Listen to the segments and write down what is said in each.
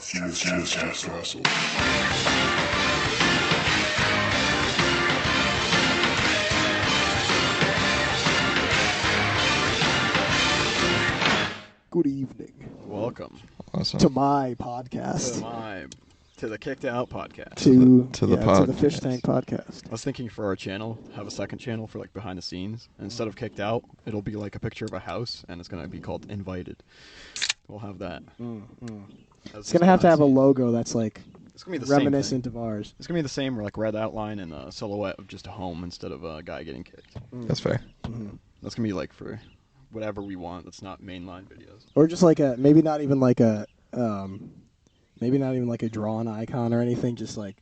Castle. Good evening. Welcome To my podcast. To the Kicked Out podcast. To the to the Fish Tank podcast. I was thinking for our channel, have a second channel for like behind the scenes. And instead of Kicked Out, it'll be like a picture of a house, and it's gonna be called Invited. We'll have that. It's gonna have to have a logo that's like it's gonna be the reminiscent same of ours. It's gonna be the same, like red outline and a silhouette of just a home instead of a guy getting kicked. That's fair. That's gonna be like for whatever we want. That's not mainline videos. Or just like a maybe not even like a drawn icon or anything. Just like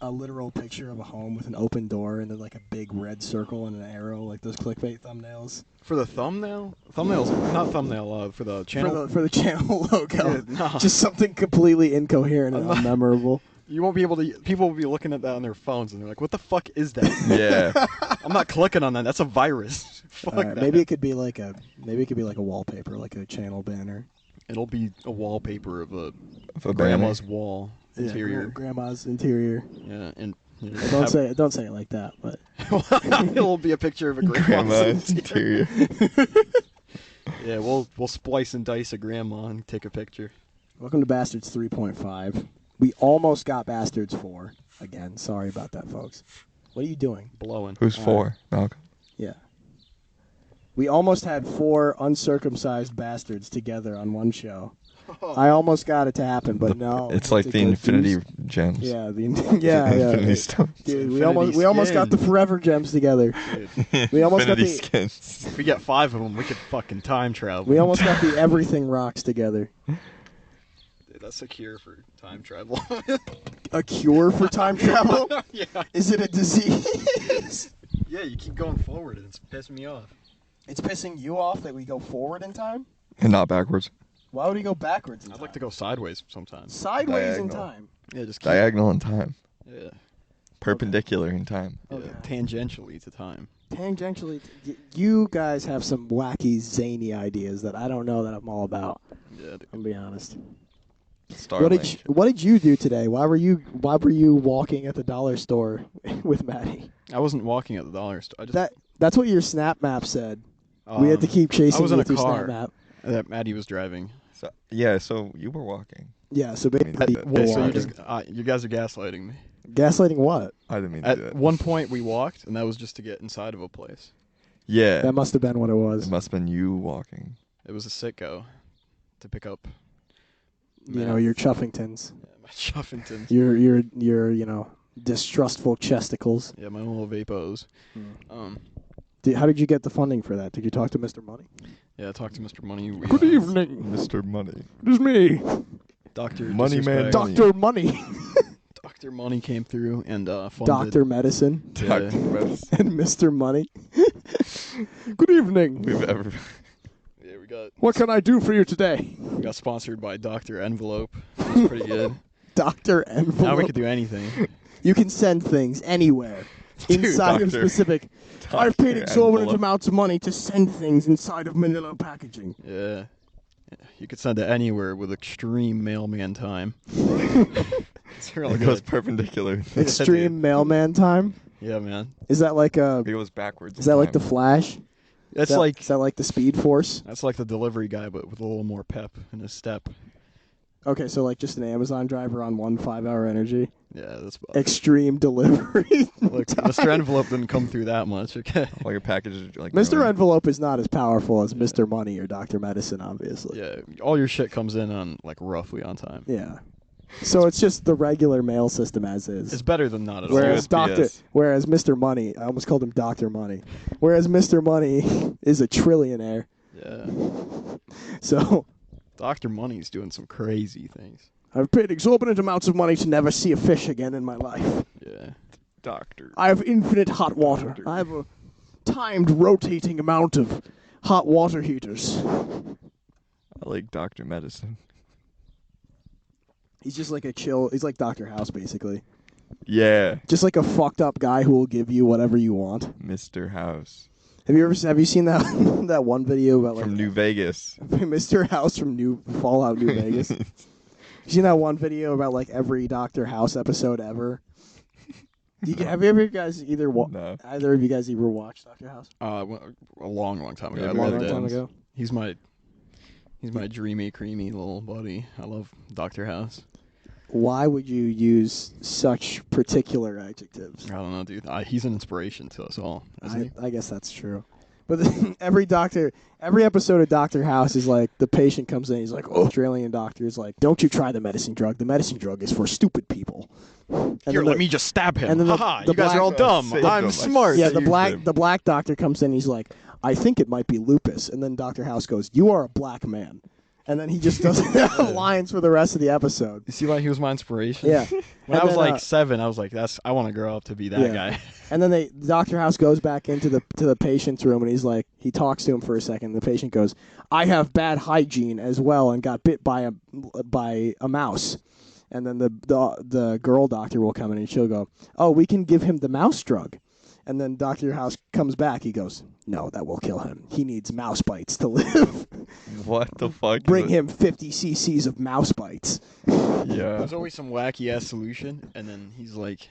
a literal picture of a home with an open door and then like a big red circle and an arrow, like those clickbait thumbnails. For the thumbnail? Not thumbnail, for the channel. For the channel logo. Yeah, no. Just something completely incoherent and unmemorable. You won't be able to. People will be looking at that on their phones and they're like, "What the fuck is that?" Yeah. I'm not clicking on that. That's a virus. Fuck All right, that. maybe it could be like a wallpaper, like a channel banner. It'll be a wallpaper of a a grandma's wall interior. Yeah, grandma's interior. Yeah, and Don't say it like that, but it'll be a picture of a grandma's interior. Yeah, we'll splice and dice a grandma and take a picture. welcome to Bastards 3.5. We almost got Bastards 4 again. Sorry about that, folks. What are you doing? Blowing. Who's four? Malcolm. Yeah. We almost had 4 uncircumcised bastards together on one show. I almost got it to happen, but no. It's like the Infinity Gems. Yeah, Infinity Stones. Dude, we almost got the Forever Gems together. We almost got Infinity the Skins. If we get 5 of them, we could fucking time travel. we almost got the Everything Rocks together. Dude, that's a cure for time travel. A cure for time travel? Yeah. Is it a disease? Yeah, you keep going forward and it's pissing me off. It's pissing you off that we go forward in time? And not backwards. Why would we go backwards in time? I'd like to go sideways sometimes. Sideways in Diagonal. time. Yeah, just keep, Diagonal in time. yeah, Perpendicular in time. yeah, Okay. tangentially to time. Tangentially, you guys have some wacky, zany ideas that I don't know that I'm all about. Yeah, dude. I'll be honest. Starlink. What did you do today? Why were you walking at the dollar store with Maddie? I wasn't walking at the dollar store. I just, That's what your snap map said. We had to keep I chasing was you in with a your car. snap map. That Maddie was driving. So you were walking. Yeah, so basically, Okay, we're So walking. you guys are gaslighting me. Gaslighting what? I didn't mean to do At that. one point we walked, and that was just to get inside of a place. Yeah. That must have been what it It was. must have been you walking. It was a Sitco to pick up. You know, your Chuffingtons. Yeah, my Chuffingtons. Your distrustful chesticles. Yeah, my little vapos. How did you get the funding for that? Did you talk to Mr. Money? Yeah, I talked to Mr. Money. Good evening. Mr. Money. It is me, Dr. Money Man. Disrespect. Dr. Money. Dr. Money came through and funded. Dr. Medicine Yeah. Dr. Medicine and Mr. Money. Good evening. we've ever. Yeah, What can I do for you today? we got sponsored by Dr. Envelope. It was pretty good. Dr. Envelope. Now we could do anything. You can send things anywhere. Dude, inside of Dr. specific. I've paid exorbitant Envelope. amounts of money to send things inside of manila packaging. Yeah. You could send it anywhere with extreme mailman time. It's really It goes good. perpendicular. Extreme mailman time? Yeah, man. Is that like It goes backwards. is that like the Flash? That's is that, like is that like the Speed Force? that's like the delivery guy, but with a little more pep in his step. Okay, so like just an Amazon driver on 1 5-hour energy. Yeah, that's Extreme delivery. Look, Mr. Envelope didn't come through that much. Okay. like a package. Like Mr. Envelope is not as powerful as Mr. Money or Dr. Medicine, obviously. Yeah, all your shit comes in on like roughly on time. Yeah. So it's just the regular mail system as is. It's better than not at all. USPS. Whereas Mr. Money, I almost called him Dr. Money. Whereas Mr. Money is a trillionaire. Yeah. So Dr. Money's doing some crazy things. I've paid exorbitant amounts of money to never see a fish again in my life. Yeah. Doctor. I have infinite hot water. I have a timed rotating amount of hot water heaters. I like Dr. Medicine. He's just like a chill, he's like Dr. House basically. Yeah. Just like a fucked up guy who will give you whatever you want. Mr. House. Have you seen that that one video about like From New Vegas. Mr. House from Fallout New Vegas? You seen that one video about like every Doctor House episode ever? Have you ever guys No. either of you guys ever watched Doctor House? A long time ago. Yeah, I we loved had it. time ago. He's my dreamy, creamy little buddy. I love Doctor House. Why would you use such particular adjectives? I don't know, dude. He's an inspiration to us all, isn't he? I guess that's true. But every episode of Doctor House is like the patient comes in, he's like, oh, Australian doctor is like, don't you try the medicine drug. The medicine drug is for stupid people. And Here, let me just stab him. and then Haha, the you guys are all dumb. Saved I'm him. smart. Yeah, Saved him. the black doctor comes in, he's like, I think it might be lupus. And then Doctor House goes, you are a black man. And then he just does lines for the rest of the episode. You see why he was my inspiration? Yeah. When And I was then, like 7, I was like, I want to grow up to be that guy. And then Dr. House goes back into the patient's room, and he's like, he talks to him for a second. The patient goes, I have bad hygiene as well and got bit by a mouse. And then the girl doctor will come in, and she'll go, oh, we can give him the mouse drug. And then Dr. House comes back. He goes, no, that will kill him. He needs mouse bites to live. What the fuck? Bring him 50 cc's of mouse bites. Yeah. There's always some wacky ass solution, and then he's like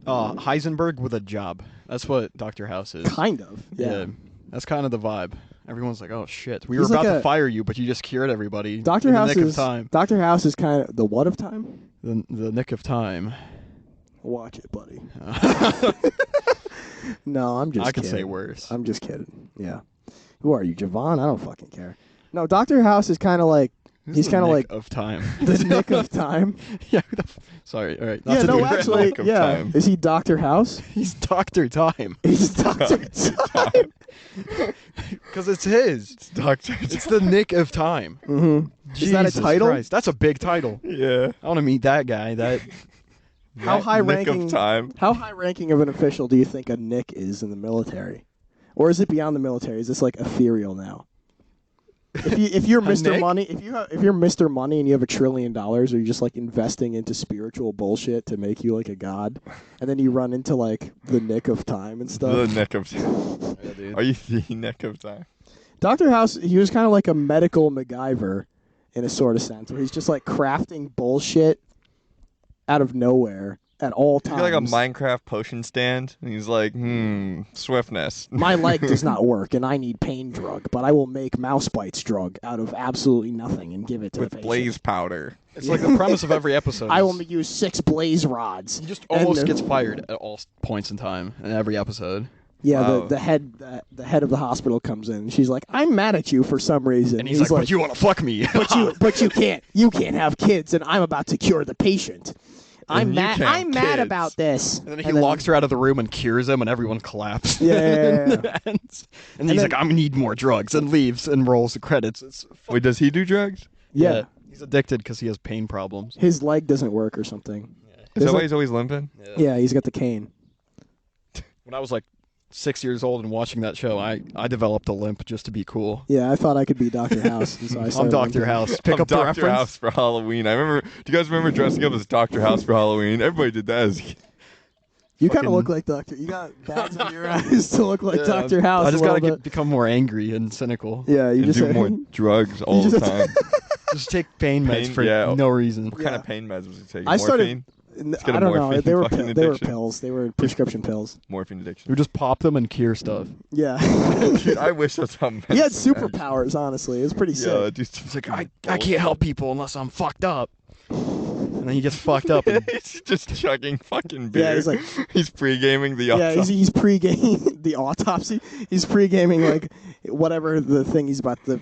Heisenberg with a job. That's what Dr. House is. Kind of. Yeah. That's kind of the vibe. Everyone's like, oh shit, we were He's like about to a- fire you, but you just cured everybody. Dr. in House the nick is of time. Dr. House is kind of the what of time? The nick of time. Watch it, buddy. No, I'm just I kidding. could say worse. I'm just kidding. Yeah. Who are you, Javon? I don't fucking care. No, Dr. House is kind of like he's kind of like of time. the nick of time. Yeah. Sorry. All right. Yeah, to no, do- actually, Nick of yeah. time. Is he Dr. House? he's Doctor Time. He's Dr. Time. Because it's his. It's Doctor. It's the nick of time. Mm-hmm. Is that a Jesus title? Christ, that's a big title. Yeah. I want to meet that guy. How high Nick ranking? of time. How high ranking of an official do you think a Nick is in the military, or is it beyond the military? Is this like ethereal now? If you're Mr. Nick? Money, if you're Mr. Money and you have $1 trillion, are you just like investing into spiritual bullshit to make you like a god, and then you run into like the nick of time and The stuff? Nick of time. Yeah, dude. Are you the Nick of time? Dr. House, he was kind of like a medical MacGyver in a sort of sense, where he's just like crafting bullshit out of nowhere at all He's times. got like a Minecraft potion stand, and he's like, swiftness. My leg does not work, and I need pain drug, but I will make mouse bites drug out of absolutely nothing and give it to With the patient. blaze powder. It's like the premise of every episode. I is will use 6 blaze rods. He just And almost the- gets fired at all points in time in every episode. Yeah, Wow. the head of the hospital comes in, and she's like, "I'm mad at you for some reason." And he's like, but you want to fuck me. but you can't have kids, and I'm about to cure the patient. I'm you mad. can't I'm mad kids. about this. And then he locks her out of the room and cures him, and everyone claps. Yeah. and he's like, I need more drugs, and leaves and rolls the credits. It's Wait, does he do drugs? Yeah. He's addicted because he has pain problems. His leg doesn't work or something. Is There's that why like- he's always limping? Yeah, he's got the cane. When I was like 6 years old and watching that show, I developed a limp just to be cool. Yeah, I thought I could be Dr. House, and so I I'm started Dr. limping. House. Pick I'm up the Dr. reference. House for Halloween. I remember. Do you guys remember dressing up as Dr. House for Halloween? Everybody did that as You kind Fucking- of look like Doctor. You got bags under your eyes to look like Yeah, Dr. House. I just a gotta little bit. become more angry and cynical. Yeah, you and just do more drugs all the just- time. Just take pain meds Pain- for yeah. no reason. What kind Yeah. of pain meds was he taking? I started. Morphine? get a I don't know. morphine They were fucking they were addiction. pills. They were prescription pills. Morphine You addiction. just pop them and cure stuff. Yeah. Dude, I wish that's how He had medicine superpowers. Honestly, it was pretty actually- Yeah, sick. dude, It's like, I can't help people unless I'm fucked up. And then he gets fucked up. And He's just chugging fucking beer. Yeah, he's like- he's pre-gaming the Yeah, autopsy. he's pre-gaming the autopsy. He's pre-gaming like whatever the thing he's about the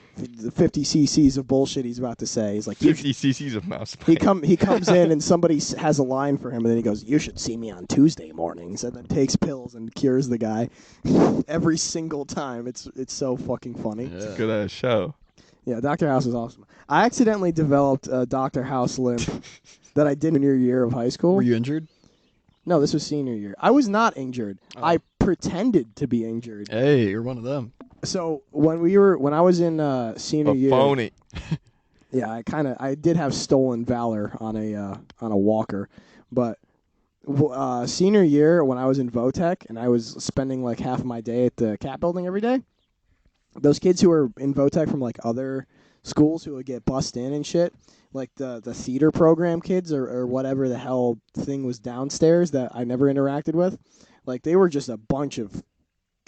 50 cc's of bullshit he's about to say. He's like 50 cc's of mouse he spray. he comes in and somebody has a line for him and then he goes, "You should see me on Tuesday mornings," and then takes pills and cures the guy every single time. It's so fucking funny. yeah. Good ass show. Yeah, Dr. House is awesome. I accidentally developed a Dr. House limp that I did in your year of high school. Were you injured? No, this was senior year. I was not injured. Oh. I pretended to be injured. Hey, you're one of them. So when I was in senior A year, phony. yeah, I did have stolen valor on a walker, but senior year when I was in Votech and I was spending like half of my day at the Cat Building every day, those kids who were in Votech from like other schools who would get bussed in and shit. Like the theater program kids or whatever the hell thing was downstairs that I never interacted with. Like they were just a bunch of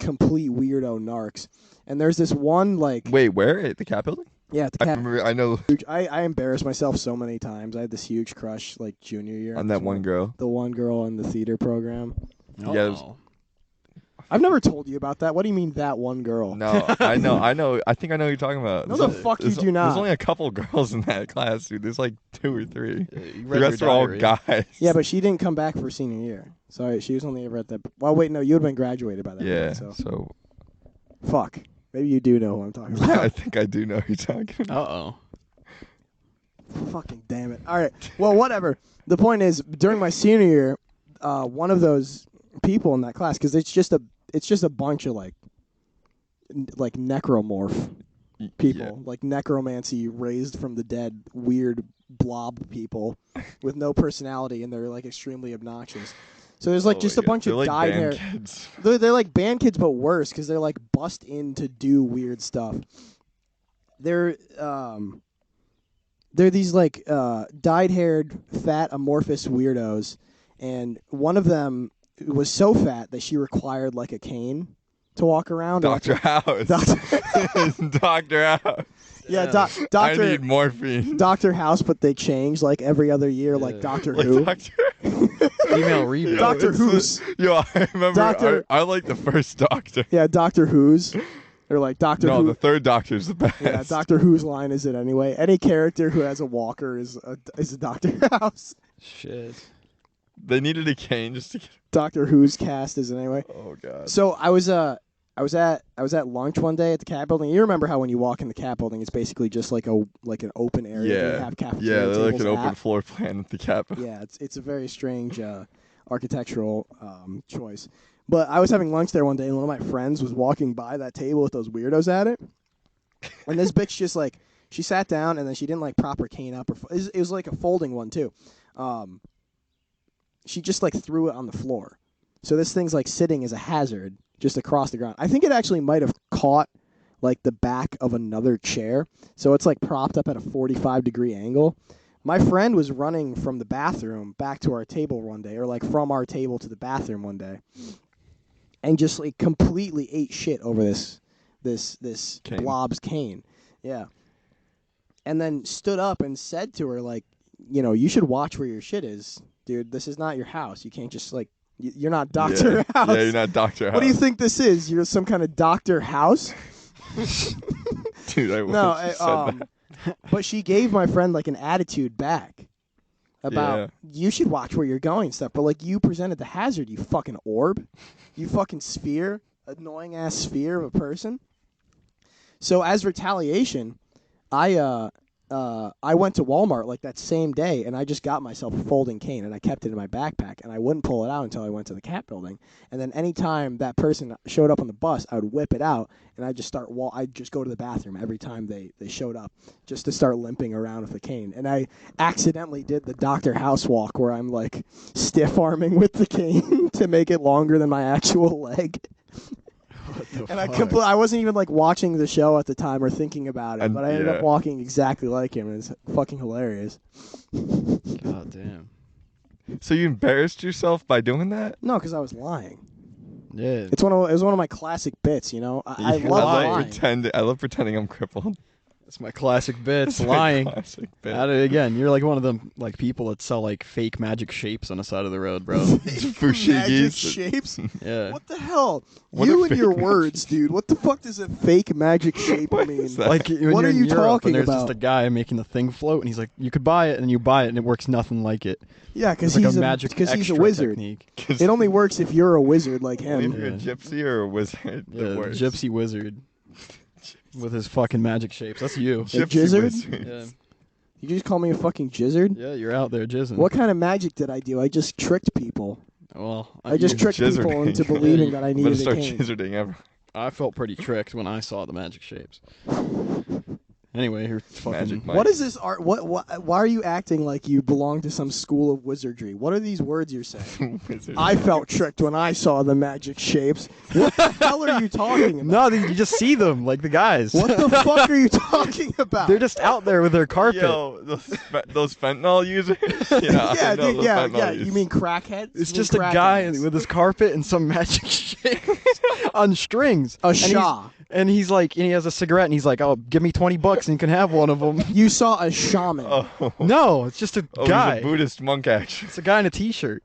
complete weirdo narcs. And there's this one like Wait, where at the Cat building? yeah, I remember. I know I embarrassed myself so many times. I had this huge crush like junior year on that one girl. the one girl in the theater program. Yeah, it was- Oh. I've never told you about that. What do you mean that one girl? No, I know. I think I know what you're talking about. No, the fuck you do not. There's only a couple girls in that class, dude. There's like 2 or 3. You The read rest your are all diary. guys. Yeah, but she didn't come back for senior year. So she was only ever at the. Well, wait, no, you would have been graduated by that. Yeah. Point, so So fuck. Maybe you do know who I'm talking I about. think I do know who you're talking about. Uh-oh. Fucking damn it. All right. Well, whatever. The point is, during my senior year, one of those people in that class, because it's just a bunch of like necromorph people, like necromancy raised from the dead, weird blob people with no personality, and they're like extremely obnoxious. So there's like just a bunch of like dyed hair. kids. They're like band kids, but worse because they're like bust in to do weird stuff. They're these like dyed-haired, fat, amorphous weirdos, and one of them was so fat that she required like a cane to walk around. Dr. House. Dr. House. Yeah, Yeah. I Doctor need morphine. Doctor House, but they change like every other year, like Yeah. Doctor Like Who. Dr. Female reboot. Doctor it's Who's. Yo, I remember. Doctor- I like the first Doctor. Yeah, Doctor Who's. Or like Doctor No, Who. the third Doctor's the best. Yeah, Doctor Who's line is it anyway? Any character who has a walker is a Doctor House. Shit. They needed a cane just to get. Doctor Who's cast is it anyway? Oh god. So I was at lunch one day at the Cat Building. You remember how when you walk in the Cat Building, it's basically just like an open area. Yeah. Where you have cafeteria Yeah, they're like tables an open at. floor plan at the Cap. Yeah, it's a very strange architectural choice. But I was having lunch there one day, and one of my friends was walking by that table with those weirdos at it. And this bitch just like she sat down, and then she didn't like prop her cane up, or it was like a folding one too. She just like threw it on the floor. So this thing's like sitting as a hazard just across the ground. I think it actually might have caught like the back of another chair. So it's like propped up at a 45-degree angle. My friend was running from the bathroom back to our table one day, or like from our table to the bathroom one day, and just like completely ate shit over this Cane. blob's cane. Yeah. And then stood up and said to her, like, you know, you should watch where your shit is, dude. This is not your house. You can't just like you're not Dr. House. Yeah, you're not Dr. House. What do you think this is? You're some kind of Dr. House? Dude, I wish No, you said that. but she gave my friend like an attitude back about Yeah. you should watch where you're going and stuff. But like you presented the hazard, you fucking orb, you fucking sphere, annoying ass sphere of a person. So as retaliation, I went to Walmart like that same day, and I just got myself a folding cane, and I kept it in my backpack, and I wouldn't pull it out until I went to the Cat Building. And then anytime that person showed up on the bus, I would whip it out, and I'd just I'd just go to the bathroom every time they showed up, just to start limping around with the cane. And I accidentally did the Dr. House walk, where I'm like stiff arming with the cane to make it longer than my actual leg. What the And fuck? I wasn't even like watching the show at the time or thinking about it, And- but I ended yeah. up walking exactly like him, and it's fucking hilarious. God damn. So you embarrassed yourself by doing that? No, because I was lying. Yeah. It was one of my classic bits, you know. I Yeah, love lying. I love pretending I'm crippled. It's my classic bits. It's my Lying. classic bit. At it again. You're like one of them like people that sell like fake magic shapes on the side of the road, bro. Magic Fushigis. shapes. Yeah. What the hell? What You are and fake your magic words, dude. What the fuck does a fake magic shape What mean? is that? Like when What you're are in you Europe talking and there's about? just a guy making the thing float, and he's like, "You could buy it," and you buy it, and it works nothing like it. Yeah, because It's like he's a magic he's a extra wizard. technique. It only works if you're a wizard like If him. you're a Yeah. gypsy or a wizard, Yeah, the worst. gypsy wizard with his fucking magic shapes. That's you. Gypsy jizzard? wizard. Yeah. You just call me a fucking jizzard? Yeah, you're out there jizzing. What kind of magic did I do? I just tricked people. Well, I just tricked people Jizzarding. into believing that I I'm gonna needed a start cane. jizzarding ever. I felt pretty tricked when I saw the magic shapes. Anyway, you're fucking. Magic Mike. What is this art? Why are you acting like you belong to some school of wizardry? What are these words you're saying? Wizard. I felt tricked when I saw the magic shapes. What the hell are you talking about? No, you just see them like the guys. What the fuck are you talking about? They're just out there with their carpet. Yo, those fentanyl users. Yeah, yeah, I know dude, those yeah, fentanyl yeah. users. You mean crackheads? It's You just mean a guy crackheads. with his carpet and some magic shapes on strings. A And he's- Shah. And he's like, and he has a cigarette, and he's like, "Oh, give me $20 and you can have one of them." You saw a shaman. Oh, No, it's just a guy. He's a Buddhist monk, actually. It's a guy in a T-shirt,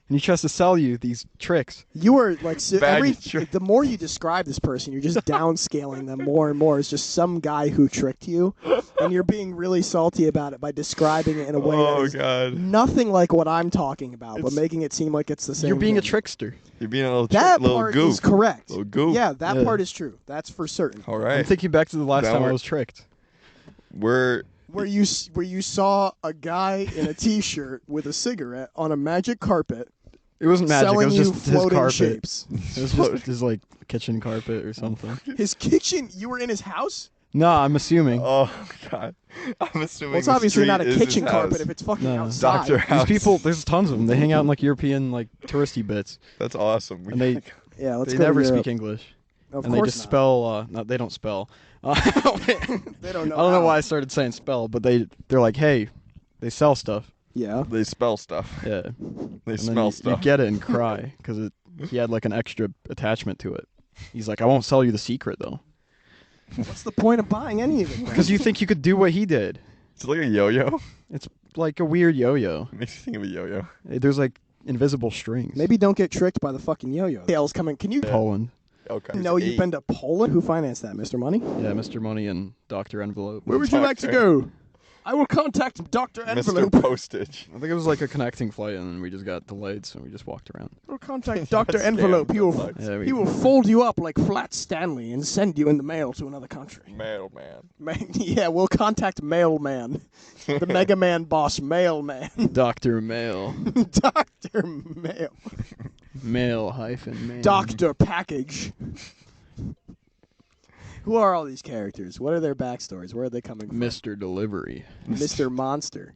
and he tries to sell you these tricks. You were like Bag- the more you describe this person, you're just downscaling them more and more. It's just some guy who tricked you, and you're being really salty about it by describing it in a way that Oh is God, nothing like what I'm talking about, but It's- making it seem like it's the same. You're being a thing. trickster. you're being a little That little part goof. is correct. Little goof. Yeah, that Yeah. part is true. That's for certain. All I'm right. thinking back to the last That time I work- was tricked. We're Where you saw a guy in a T-shirt with a cigarette on a magic carpet It wasn't magic. selling It was you just his floating carpet. shapes. It was just his like kitchen carpet or something. His kitchen. You were in his house. No, I'm assuming. oh God. I'm assuming. Well, it's the obviously not a street is his kitchen carpet house. if it's fucking No. outside. Doctor House. These people, there's tons of them. They hang out in like European like touristy bits, That's awesome. and they Yeah, let's they go never to Europe. speak English, Of and they course just not. spell. No, they don't spell. They don't know. I don't know how. why I started saying spell, but they're like, hey, they sell stuff. Yeah. They spell stuff. Yeah, They and then smell you stuff. get it and cry because he had like an extra attachment to it. He's like, I won't sell you the secret though, What's the point of buying any of it? then? because you think you could do what he did. It's like a yo-yo. It's like a weird yo-yo. It makes you think of a yo-yo. There's like invisible strings. Maybe don't get tricked by the fucking yo-yo. Tails coming. Can you? Poland. Okay. No, you've been to Poland. Who financed that, Mr. Money? Yeah, Mr. Money and Dr. Envelope. Where would you like to go? I will contact Dr. Mr. Envelope. Postage. I think it was like a connecting flight, and then we just got delayed, so we just walked around. We'll contact Dr. Scam, Envelope. He will, good luck. Yeah, he will fold you up like Flat Stanley and send you in the mail to another country. Mailman. Yeah, we'll contact Mailman. The Mega Man boss, Mailman. Dr. Mail. Dr. Mail. Mail-man. Dr. Package. Who are all these characters? What are their backstories? Where are they coming from? Mr. Delivery. Mr. Monster.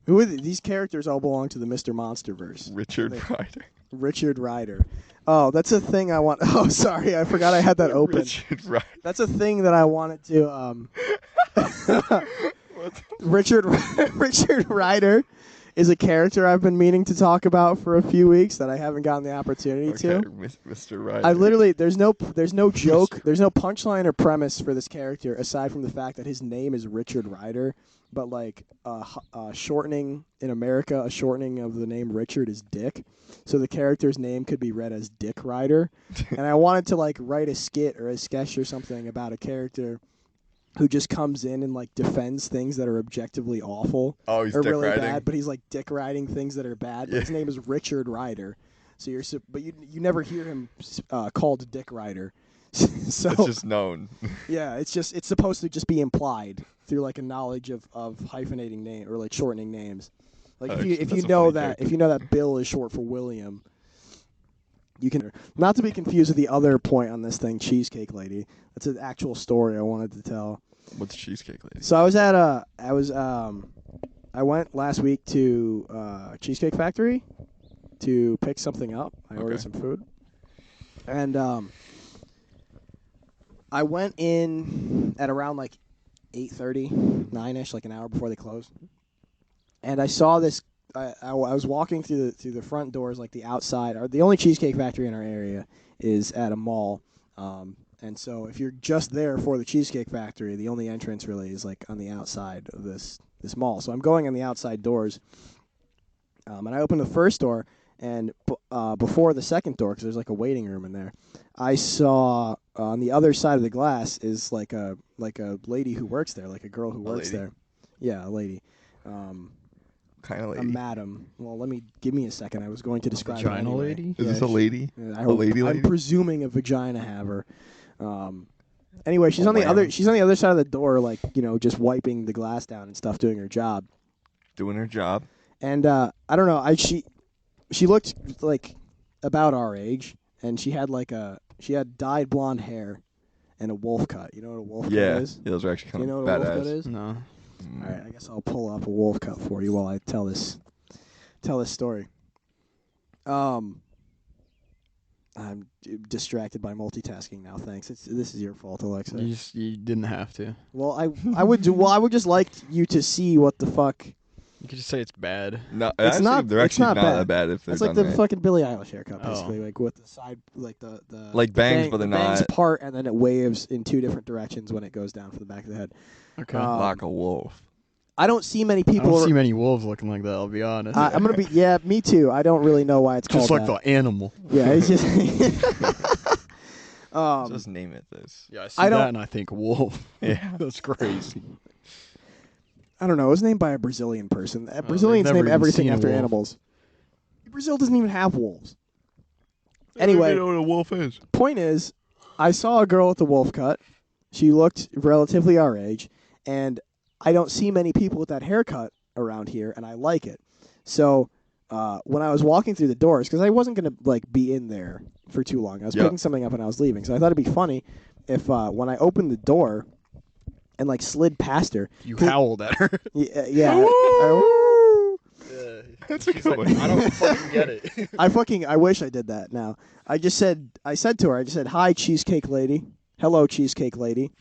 Who are these characters? All belong to the Mr. Monsterverse. Richard Ryder. Richard Ryder. Oh, that's a thing I want. Oh, sorry, I forgot I had that open. Richard Ryder. That's a thing that I wanted to. Richard Ryder is a character I've been meaning to talk about for a few weeks that I haven't gotten the opportunity Okay, to. Mr. Ryder. I literally there's no joke, there's no punchline or premise for this character aside from the fact that his name is Richard Ryder, but like shortening in America, a shortening of the name Richard is Dick, so the character's name could be read as Dick Ryder, and I wanted to like write a skit or a sketch or something about a character who just comes in and like defends things that are objectively awful Oh, he's or dick really riding. bad, but he's like dick riding things that are bad. But his name is Richard Ryder, so but you never hear him called Dick Ryder. So It's just known. yeah, it's supposed to just be implied through like a knowledge of hyphenating name or like shortening names. Like if you That's a know funny that character. if you know that Bill is short for William, you can not to be confused with the other point on this thing, Cheesecake Lady. That's an actual story I wanted to tell. What's Cheesecake Lady? So I went last week to Cheesecake Factory to pick something up. I ordered some food, and I went in at around like 8:30, 9ish, like an hour before they closed, and I saw this. I was walking through the front doors, like the outside. The only Cheesecake Factory in our area is at a mall. And so if you're just there for the Cheesecake Factory, the only entrance really is like on the outside of this mall. So I'm going on the outside doors, and I opened the first door, and before the second door, because there's like a waiting room in there, I saw on the other side of the glass is like a lady who works there, like a girl who works there. Yeah, a lady. Kind of A lady. madam. Well, give me a second. I was going to describe it Vagina anyway. lady? Is Yeah, this a lady? I A hope, lady I'm lady? presuming a vagina haver. Anyway, she's Oh, on the man. other side of the door, like just wiping the glass down and stuff, doing her job. Doing her job. And I don't know, she looked like about our age, and she had dyed blonde hair, and a wolf cut. You know what a wolf cut Yeah, is? those are actually Do you kind know of what a wolf cut badass. is? No. All right, I guess I'll pull up a wolf cut for you while I tell this story. I'm distracted by multitasking now. Thanks. This is your fault, Alexa. You didn't have to. Well, I would just like you to see what the fuck. You could just say it's bad. No, It's actually, not. they're It's actually not that bad if they're It's like done the right. fucking Billie Eilish haircut, basically, Oh. like with the side, like the Like bangs, but they're the bangs not. part, and then it waves in two different directions when it goes down from the back of the head. Okay. Like a wolf. I don't see many I people. don't see many wolves looking like that. I'll be honest. I'm gonna be. Yeah, me too. I don't really know why it's just called like that. the animal. Yeah, it's just. Just name it this. Yeah, I see I don't- that and I think wolf. Yeah. That's crazy. I don't know. It was named by a Brazilian person. they've Brazilians never name even everything seen a after wolf. animals. Brazil doesn't even have wolves. I don't Anyway, even know what a wolf is. point is, I saw a girl with a wolf cut. She looked relatively our age, and I don't see many people with that haircut around here, and I like it. So when I was walking through the doors, because I wasn't gonna be in there for too long, I was Yep. picking something up and I was leaving. So I thought it'd be funny if when I opened the door and slid past her, You howled at her. yeah, That's a She's good like, one. I don't fucking get it. I wish I did that now. I said to her, hi, cheesecake lady. Hello, cheesecake lady.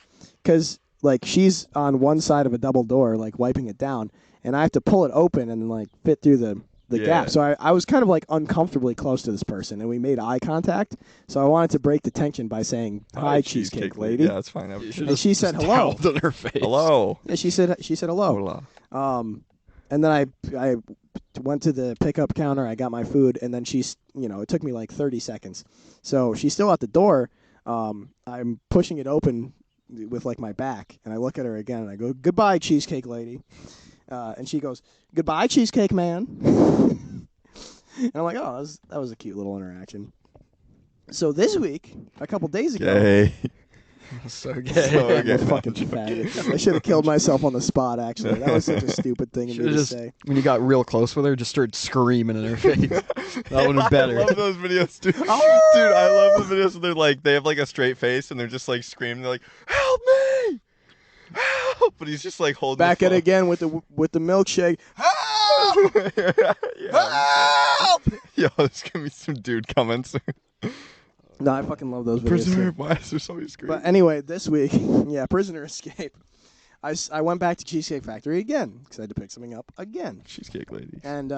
Because, she's on one side of a double door, wiping it down, and I have to pull it open and, fit through the Yeah. gap. So I was kind of, uncomfortably close to this person, and we made eye contact. So I wanted to break the tension by saying, hi, cheesecake lady. Yeah, that's fine. You And she said just hello. howled in her face. Hello. Yeah, she said hello. Hola. And then I went to the pickup counter. I got my food, and then it took me 30 seconds. So she's still at the door. I'm pushing it open with my back, and I look at her again, and I go, "Goodbye, cheesecake lady," and she goes, "Goodbye, cheesecake man." And I'm like, "Oh, that was a cute little interaction." So this week, a couple days ago. Gay. So gay. So I'm gay. a fucking faggot. I should have killed myself on the spot, actually. That was such a stupid thing of me Should've to just, say. when you got real close with her, just started screaming in her face. That would have been better. I love those videos, dude. Oh! Dude, I love the videos where they have a straight face and they're just screaming. They're like, "Help me! Help!" But he's just holding Back the at it phone. again with the milkshake. Help! Yeah. Help! Yo, there's gonna be some dude coming soon. No, I fucking love those videos. Prisoner, too. why is there so many screams? But anyway, this week, Prisoner Escape. I went back to Cheesecake Factory again because I had to pick something up again. Cheesecake lady. And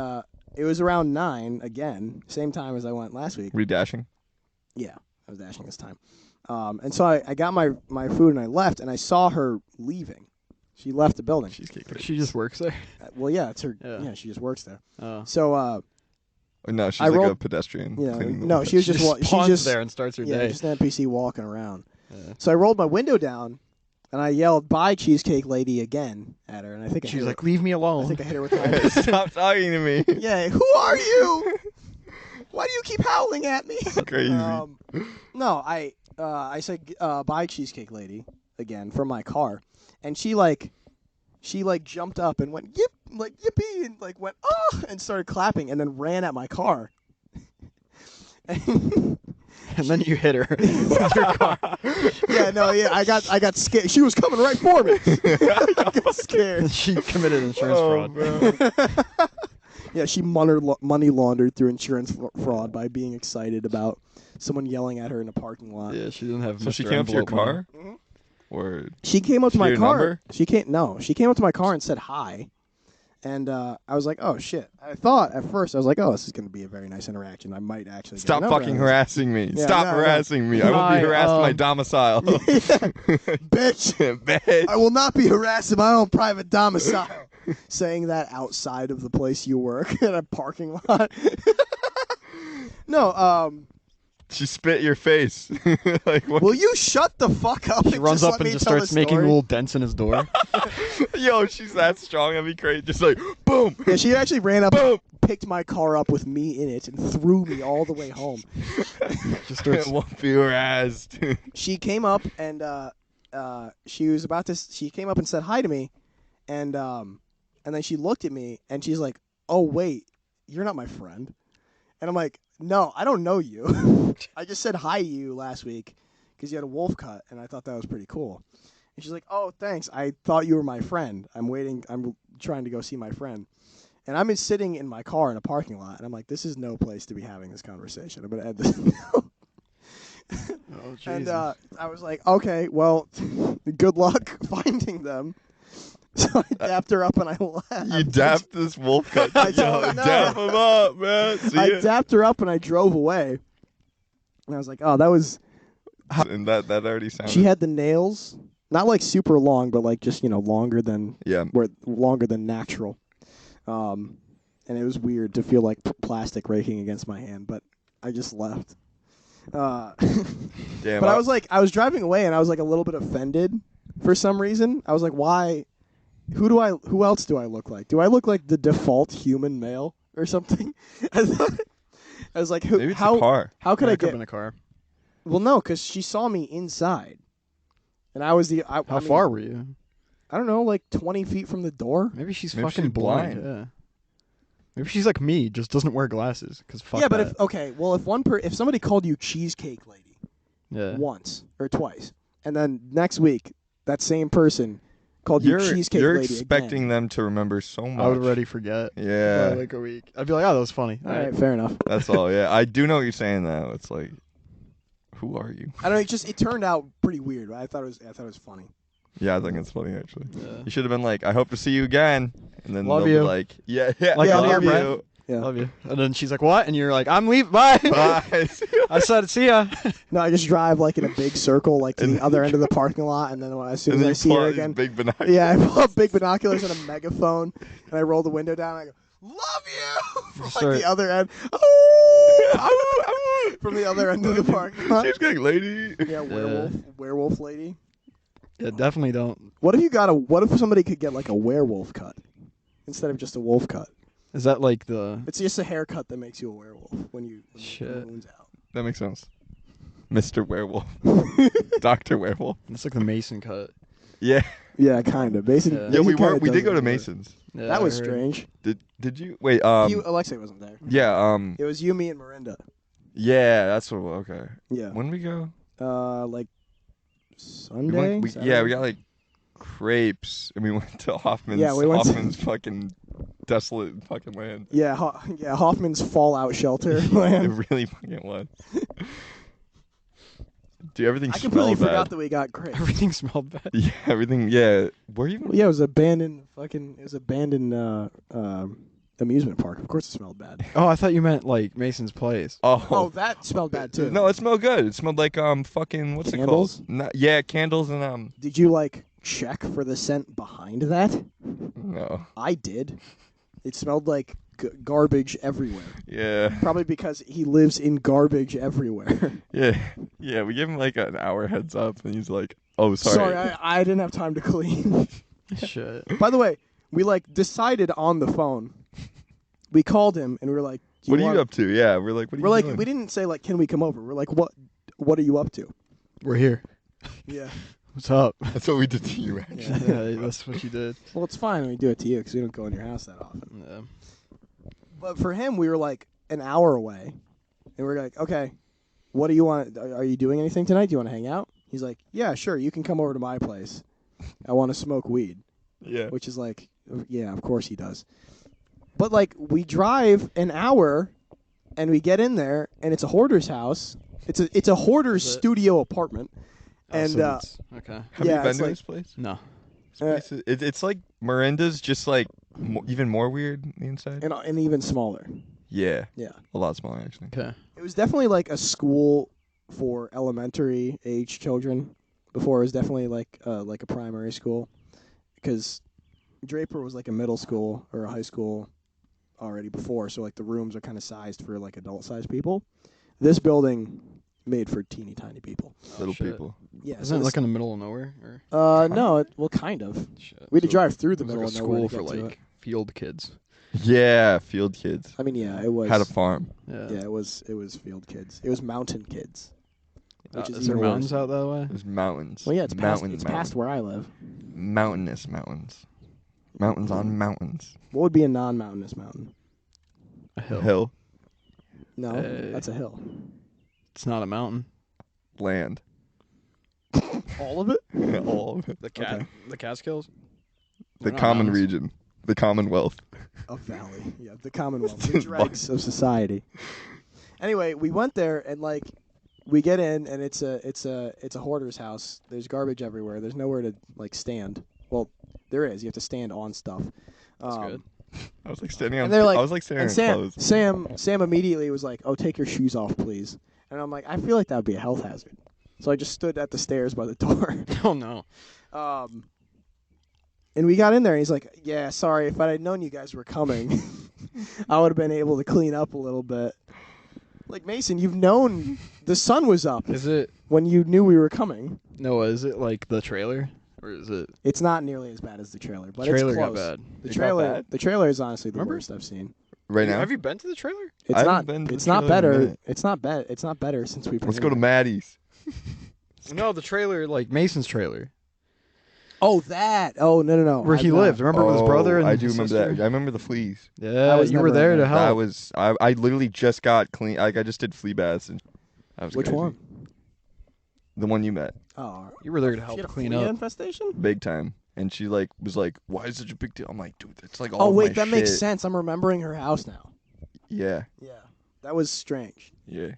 it was around 9 again, same time as I went last week. Were you dashing? Yeah, I was dashing this time. And so I got my food and I left, and I saw her leaving. She left the building. Cheesecake lady. She just works there. Well, yeah, it's her. Yeah. Yeah, she just works there. Oh. So Oh, no, she's I a rolled- pedestrian. Yeah, cleaning the no, windows. she was She just just she spawns just there and starts her yeah, day. just an NPC walking around. Yeah. So I rolled my window down, and I yelled, "Bye, cheesecake lady!" again at her, and I think I She's hit like, her, "Leave me I alone." think I hit her with my Stop talking to me. yeah. Who are you? Why do you keep howling at me? Crazy. No, I said bye, cheesecake lady again from my car, and she jumped up and went yip, yippee, and went oh, and started clapping, and then ran at my car. And then you hit her with your car. I got scared. She was coming right for me. I got scared. She committed insurance fraud. Bro. Yeah, she money laundered through insurance fraud by being excited about someone yelling at her in a parking lot. Yeah, she didn't have. So she Mr. came up to your Envelope money. car? Or She came up to She my gave you a car. number? She came up to my car and said hi, and I was like, oh shit. I thought at first I was like, oh, this is gonna be a very nice interaction. I might actually get stop a number fucking out of harassing me. Yeah, Stop no, no. harassing me. I will Hi, be harassed in my um, domicile. this. Bitch, Bitch. I will not be harassed in my own private domicile. Saying that outside of the place you work in a parking lot. No, She spit your face. Like what? will you shut the fuck up? She and runs just up let and me just tell starts the making story? little dents in his door. Yo, she's that strong. That'd be great. Just boom. Yeah, she actually ran up, Boom. picked my car up with me in it, and threw me all the way home. Just starts. It won't be harassed. She came up and she came up and said hi to me, and then she looked at me and she's like, "Oh wait, you're not my friend," and I'm like, "No, I don't know you. I just said hi to you last week because you had a wolf cut, and I thought that was pretty cool. And she's like, "Oh, thanks. I thought you were my friend. I'm trying to go see my friend." And I'm sitting in my car in a parking lot, and I'm like, "This is no place to be having this conversation. I'm gonna end this." Oh, Jesus. And I was like, "Okay, well, good luck finding them." So I dapped her up and I left. You dapped this wolf cut. I Yo, don't know. dap him up, man. See I ya. dapped her up and I drove away. And I was like, "Oh, that was." And that already sounded. She had the nails, not like super long, but like just longer than natural. And it was weird to feel like plastic raking against my hand, but I just left. Damn. But I was driving away and I was like a little bit offended for some reason. I was like, why? Who else do I look like? Do I look like the default human male or something? I was like, Maybe it's a car. How could I Could get? have been a car. Well, no, because she saw me inside, and I was How far were you? I don't know, like 20 feet from the door. Maybe she's Maybe fucking she's blind. Yeah. Maybe she's like me, just doesn't wear glasses. Cause fuck Yeah, but that. if somebody called you cheesecake lady Yeah. once or twice, and then next week that same person called you cheesecake You're lady expecting again. them to remember so much. I would already forget. Yeah. For like a week. I'd be like, oh, that was funny. All right, fair enough. That's all. Yeah, I do know what you're saying though. It's like, who are you? I don't know. It turned out pretty weird. I thought it was funny. Yeah, I think it's funny actually. Yeah. You should have been like, I hope to see you again, and then Love they'll you. be like, yeah, Like, Yeah, under your love breath. you. Yeah. Love you. And then she's like, what? And you're like, I'm leaving. Bye. Bye. I said, see ya. No, I just drive like in a big circle, like to the other end of the parking lot, and then as soon And as then I you see pull her out these again, big binoculars. yeah, I pull up big binoculars and a megaphone, and I roll the window down. And I go, "Love you!" from like Start- the other end. Oh! From the other end of the parking lot. Cheesecake lady. Yeah, werewolf lady. Yeah, definitely don't. What if somebody could get like a werewolf cut instead of just a wolf cut? Is that like the... It's just a haircut that makes you a werewolf when the Shit. moon's out. That makes sense. Mr. Werewolf. Dr. Werewolf. It's like the Mason cut. Yeah. Yeah, kind of. Basically, Yeah. Yeah, we kinda did does go it to a bit. Mason's. Yeah, That I was heard. strange. Did you? Wait, Alexei wasn't there. yeah, It was you, me, and Miranda. yeah, that's what, okay. Yeah. When did we go? Like We Sunday. went, we Saturday? got like crepes, and we went to Hoffman's. Yeah, we went to- Hoffman's fucking desolate fucking land. Yeah, Hoffman's Fallout Shelter. It land. really fucking was. Dude, everything I completely smelled forgot bad. that we got crepes. Everything smelled bad. Yeah, everything. Yeah, were you? Yeah, it was abandoned. Amusement park. Of course, it smelled bad. Oh, I thought you meant like Mason's Place. Oh, that smelled bad too. No, it smelled good. It smelled like fucking what's Candles? it called? Yeah, candles and Did you like check for the scent behind that? no. I did. It smelled like garbage everywhere. Yeah. Probably because he lives in garbage everywhere. Yeah. Yeah, we gave him like an hour heads up and he's like, "Oh, sorry." Sorry, I didn't have time to clean. Shit. By the way, we like decided on the phone. We called him and we were like, What are you up to? Yeah, we're like, what are We're you like, doing? we didn't say like, can we come over? We're like, what are you up to? We're here. Yeah. What's up? That's what we did to you, actually. Yeah, that's what you did. Well, it's fine when we do it to you because we don't go in your house that often. Yeah. But for him, we were like an hour away, and we're like, okay, what do you want? Are you doing anything tonight? Do you want to hang out? He's like, yeah, sure. You can come over to my place. I want to smoke weed. Yeah. Which is like, yeah, of course he does. But like, we drive an hour, and we get in there, and it's a hoarder's house. It's a hoarder's Is it? studio apartment. Oh, And, so it's- okay. Have yeah, you been it's to like- this place? No. This place it's like Miranda's, just like even more weird on the inside. and even smaller. Yeah. Yeah. A lot smaller, actually. Okay. It was definitely like a school for elementary age children. Before it was definitely like a primary school, because Draper was like a middle school or a high school already before. So like the rooms are kind of sized for like adult sized people. This building made for teeny tiny people. Little shit. people. Yeah. so Isn't it this- like in the middle of nowhere? Or no, well, kind of. shit. We had to So drive through it the was middle like a of nowhere school to for get to like it. field kids. Yeah, field kids. I mean, yeah, it was. Had a farm. Yeah. Yeah, it was field kids. It was mountain kids. Which is is there even worse. mountains out that way? There's mountains. Well, yeah, it's past, mountains. past where I live. Mountainous mountains. Mountains on mountains. What would be a non-mountainous mountain? A hill. Hill. No, Hey. that's a hill. It's not a mountain. Land. All of it? All of it. The cat, Okay. the Catskills. The They're not common mountains. region. The Commonwealth. A valley. Yeah, the Commonwealth. The dregs of society. Anyway, we went there and like we get in and it's a hoarder's house. There's garbage everywhere. There's nowhere to like stand. Well, there is. You have to stand on stuff. That's good. I was like standing on. And they're like, I was like staring and at clothes. Sam immediately was like, "Oh, take your shoes off, please." And I'm like, I feel like that would be a health hazard. So I just stood at the stairs by the door. Oh no. And we got in there, and he's like, "Yeah, sorry, if I had known you guys were coming, I would have been able to clean up a little bit." Like, Mason, you've known the sun was up Is it when you knew we were coming. Noah? Is it like the trailer, or is it? It's not nearly as bad as the trailer, but Trailer it's got close. bad. The It got trailer, bad? the trailer is honestly the Remember? worst I've seen. Right now. Have you been to the trailer? It's I haven't not. been to the It's not trailer in a better. minute. It's not bad. It's not better since we've been. Let's go to here. Maddie's. No, the trailer, like Mason's trailer, Oh, that. Oh, no. where I've he not. lived. Remember with his brother and I do his remember sister? that. I remember the fleas. Yeah, was you were never there in to there. help. That was. I literally just got clean. Like I just did flea baths and. That was Which crazy. one? The one you met. Oh, You were there to she help had a clean flea up. infestation. Big time. And she like was like, "Why is it such a big deal?" I'm like, "Dude, it's like all Oh of wait, my that makes shit." sense. I'm remembering her house now. Yeah. Yeah, that was strange. Yeah.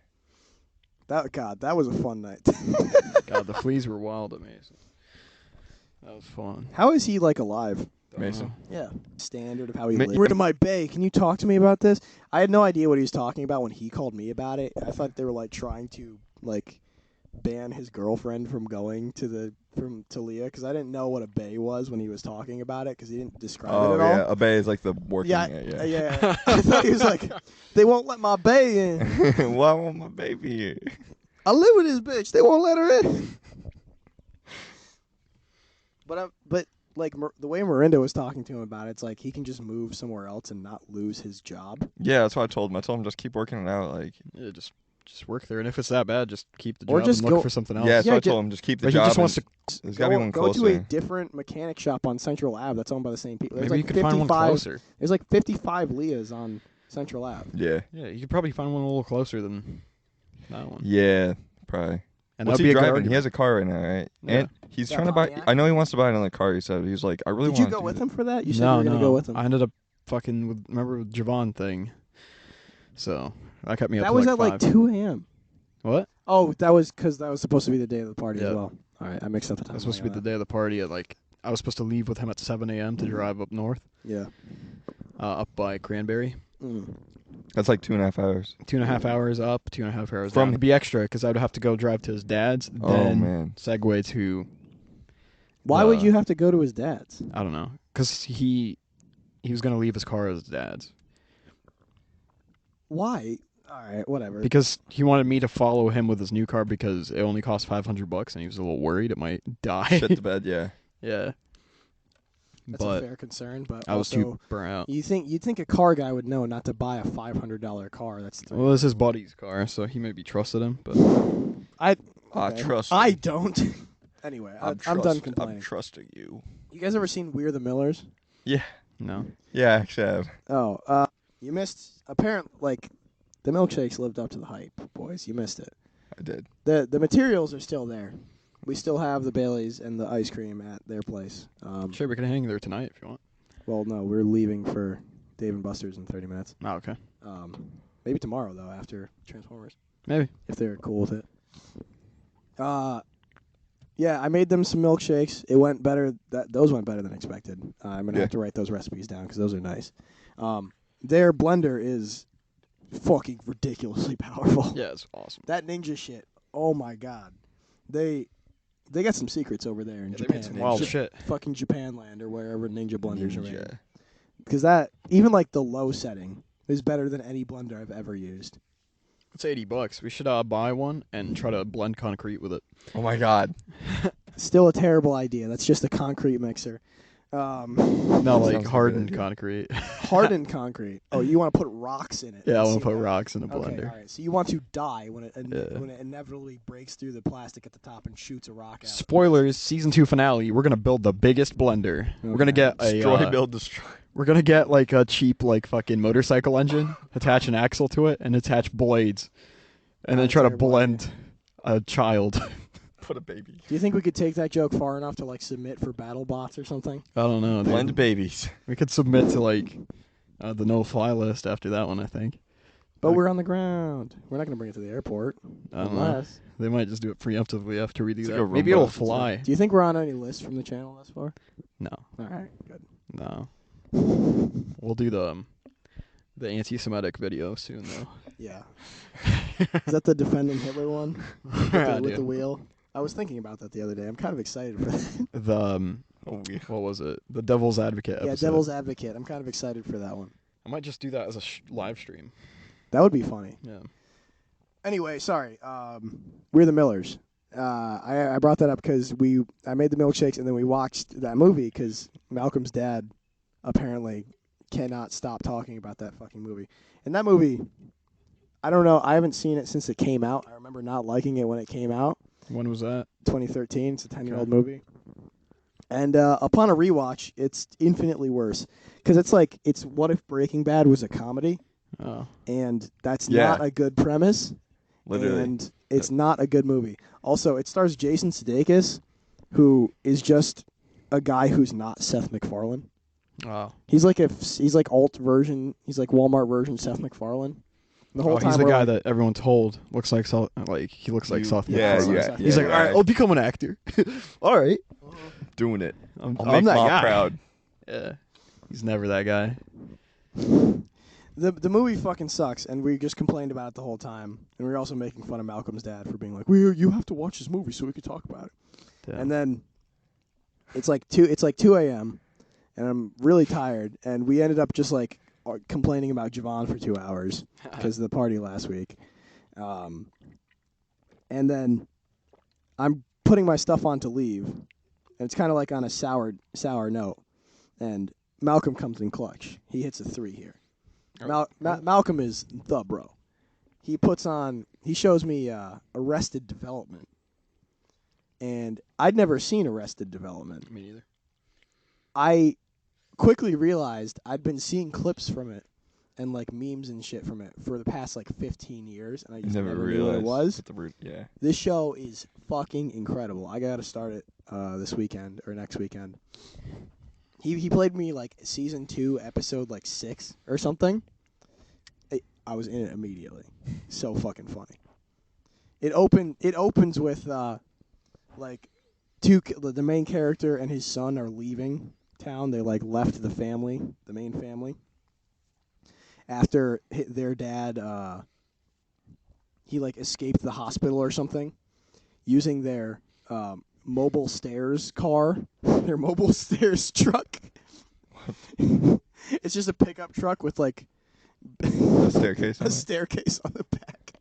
That was a fun night. God, the fleas were wild at Mason. That was fun. How is he like alive? Mason. Yeah, standard of how he Ma- lives. Rid of my bay. Can you talk to me about this? I had no idea what he was talking about when he called me about it. I thought they were like trying to like ban his girlfriend from going to Leah because I didn't know what a bay was when he was talking about it because he didn't describe Oh it at yeah, all. a bay is like the working. Yeah, Yeah. yeah. I thought he was like, they won't let my bay in. Why won't my baby here? I live with this bitch. They won't let her in. But like the way Miranda was talking to him about it, it's like he can just move somewhere else and not lose his job. Yeah, that's what I told him. I told him just keep working it out. Like, Yeah, just work there, and if it's that bad, just keep the Or job just and look go- for something else. yeah, so Yeah, I told him just keep the But job. he just wants and to. There's gotta be one Go to a closer. different mechanic shop on Central Ave that's owned by the same people. There's Maybe you like could find one 55 closer. There's like 55 Leahs on Central Ave. Yeah. Yeah, you could probably find one a little closer than that one. Yeah, probably. And What's that'd he be a good driving? He argument. has a car right now, right? Yeah. And he's That trying to buy. Pontiac? I know he wants to buy another car. He said he's like, I really want. Did you go with him for that? You said no, you were gonna no. go with him. I ended up fucking with Javon thing. So that kept me up. That till was like at like 5. 2 a.m. What? Oh, that was because that was supposed to be the day of the party as Yeah. well. All right, I mixed up the time. That was supposed to be the day of the party. At like, I was supposed to leave with him at 7 a.m. to drive up north, Yeah. up by Cranberry. Mm. That's like 2.5 hours. 2.5 hours up, 2.5 hours From- down. It'd be extra because I would have to go drive to his dad's, Oh, then man. segue to Why would you have to go to his dad's? I don't know, because he was gonna leave his car at his dad's Why? All right, whatever. because he wanted me to follow him with his new car because it only cost $500 and he was a little worried it might die. Shit the bed. Yeah. Yeah, That's but a fair concern, but I was also, too burnt out. you'd think a car guy would know not to buy a $500 car. That's Well, it's his buddy's car, so he maybe trusted him, but I okay. trust. I don't. Anyway, I'm done complaining. I'm trusting you. You guys ever seen We're the Millers? Yeah. no. Yeah, actually, I have. Oh, you missed. Apparently, like the milkshakes lived up to the hype, boys. You missed it. I did. The materials are still there. We still have the Baileys and the ice cream at their place. Sure, we can hang there tonight if you want. Well, no, we're leaving for Dave and Buster's in 30 minutes. Oh, okay. Maybe tomorrow though, after Transformers, Maybe. if they're cool with it. Yeah, I made them some milkshakes. It went better. Those went better than expected. I'm gonna Yeah. have to write those recipes down because those are nice. Their blender is fucking ridiculously powerful. Yeah, it's awesome. That ninja shit. Oh my god, they got some secrets over there in Yeah, they Japan. made some wild shit. Fucking Japanland or wherever ninja blenders are made. Ninja. Because that even like the low setting is better than any blender I've ever used. It's $80. We should buy one and try to blend concrete with it. Oh my God. Still a terrible idea. That's just a concrete mixer. No, Sounds like like a good hardened idea. concrete. Hardened concrete. Oh, you want to put rocks in it? Yeah, I want see to put that. rocks in a Okay, blender. all right. So you want to die when it Yeah. when it inevitably breaks through the plastic at the top and shoots a rock out. Spoilers, season 2 finale. We're gonna build the biggest blender. We're gonna Okay. get a Destroy, build, destroy. we're gonna get like a cheap like fucking motorcycle engine, attach an axle to it, and attach blades, and then Not a try to terrible blend a child. What a baby. Do you think we could take that joke far enough to like submit for battle bots or something? I don't know. Blend Dude. babies. We could submit to like the no-fly list after that one. I think. But we're on the ground. We're not gonna bring it to the airport. I don't know. Unless. They might just do it preemptively after we do It's that. like a Maybe Roomba. it'll fly. Do you think we're on any list from the channel thus far? No, All right, good. no. We'll do the anti-Semitic video soon though. Yeah. Is that the defending Hitler one Yeah, with the dude. wheel? I was thinking about that the other day. I'm kind of excited for that. The Oh, yeah. what was it? The Devil's Advocate Yeah, episode. Devil's Advocate. I'm kind of excited for that one. I might just do that as a live stream. That would be funny. Yeah. Anyway, sorry. We're the Millers. I brought that up because I made the milkshakes and then we watched that movie because Malcolm's dad apparently cannot stop talking about that fucking movie. And that movie, I don't know. I haven't seen it since it came out. I remember not liking it when it came out. When was that? 2013. It's a 10-year-old movie. And upon a rewatch, it's infinitely worse because it's what if Breaking Bad was a comedy, Oh. and that's Yeah. not a good premise. Literally. And it's not a good movie. Also, it stars Jason Sudeikis, who is just a guy who's not Seth MacFarlane. Oh. He's like alt version. He's like Walmart version Seth MacFarlane. The whole time he's the we're guy like, that everyone told looks like he looks like Seth Yeah, MacFarlane. yeah. He's like, all right, I'll become an actor. All right. Doing it. I'm I'll make that Mom guy. proud. Yeah. He's never that guy. The movie fucking sucks, and we just complained about it the whole time. And we were also making fun of Malcolm's dad for being like, you have to watch this movie so we could talk about it. Yeah. And then it's like 2 a.m. and I'm really tired, and we ended up just like complaining about Javon for 2 hours because of the party last week. And then I'm putting my stuff on to leave, and it's kind of like on a sour note. And Malcolm comes in clutch. He hits a 3 here. Malcolm is the bro. He shows me Arrested Development. And I'd never seen Arrested Development. Me neither. I quickly realized I'd been seeing clips from it and like memes and shit from it for the past like 15 years, and I just never knew what it was. Yeah. This show is fucking incredible. I gotta start it this weekend or next weekend. He played me like season 2, episode like 6 or something. I was in it immediately. So fucking funny. It opens with like the main character and his son are leaving town. They like left the main family, after their dad he like escaped the hospital or something using their mobile stairs car, their mobile stairs truck. It's just a pickup truck with like A staircase. a staircase on the back.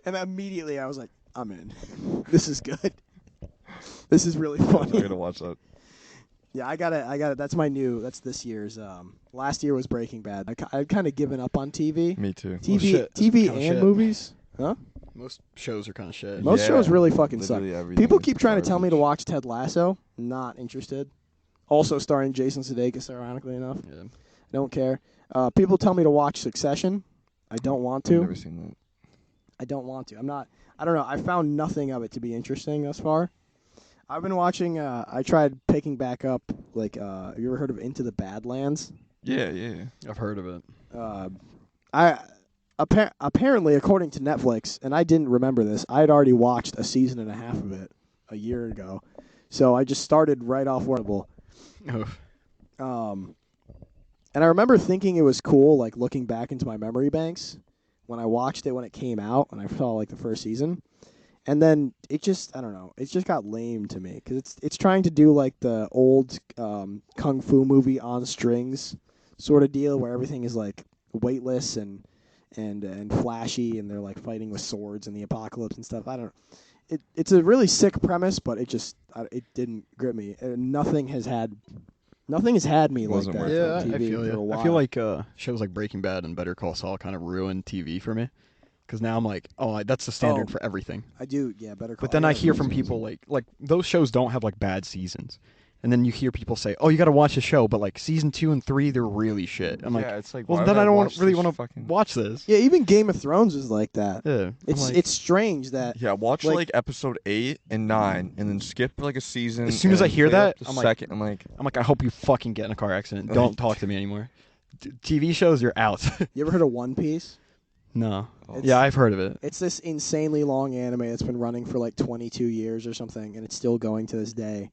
And immediately I was like, I'm in. This is good. This is really I'm funny. gonna watch that. Yeah, I got it. That's this year's. Last year was Breaking Bad. I'd kind of given up on TV. Me too. shit. TV Kinda and shit. movies. Huh? Most shows are kind of shit. Most Yeah, shows really fucking suck. literally everything People is keep trying to tell me to garbage. watch Ted Lasso. Not interested. Also starring Jason Sudeikis, ironically enough. Yeah. Don't care. People tell me to watch Succession. I don't want I've to. never seen that. I don't want to. I don't know. I found nothing of it to be interesting thus far. I've been watching. I tried picking back up. Like, have you ever heard of Into the Badlands? Yeah. I've heard of it. Apparently, according to Netflix, and I didn't remember this, I had already watched a season and a half of it a year ago, so I just started right off Wordable. And I remember thinking it was cool, like looking back into my memory banks when I watched it when it came out, and I saw like the first season, and then it just, I don't know, it just got lame to me because it's trying to do like the old kung fu movie On Strings sort of deal where everything is like weightless and flashy, and they're like fighting with swords in the apocalypse and stuff. I don't. It's a really sick premise, but it didn't grip me. Nothing has had me like Wasn't that. worth Yeah, on TV I feel for a you. while. I feel like shows like Breaking Bad and Better Call Saul kind of ruined TV for me. Because now I'm like, that's the standard Oh. for everything. I do, yeah, Better Call. But then I hear yeah. from people like those shows don't have like bad seasons. And then you hear people say, "Oh, you got to watch the show," but like season 2 and 3, they're really shit. I'm like, it's like, well, why then would I don't watch really this want to fucking... watch this. Yeah, even Game of Thrones is like that. Yeah, It's strange that Yeah, watch like episode 8 and 9, and then skip like a season. as soon as I and hear play that, up the I'm second, like, I hope you fucking get in a car accident. Don't talk to me anymore. TV shows, you're out. You ever heard of One Piece? No. It's- Yeah, I've heard of it. It's this insanely long anime that's been running for like 22 years or something, and it's still going to this day.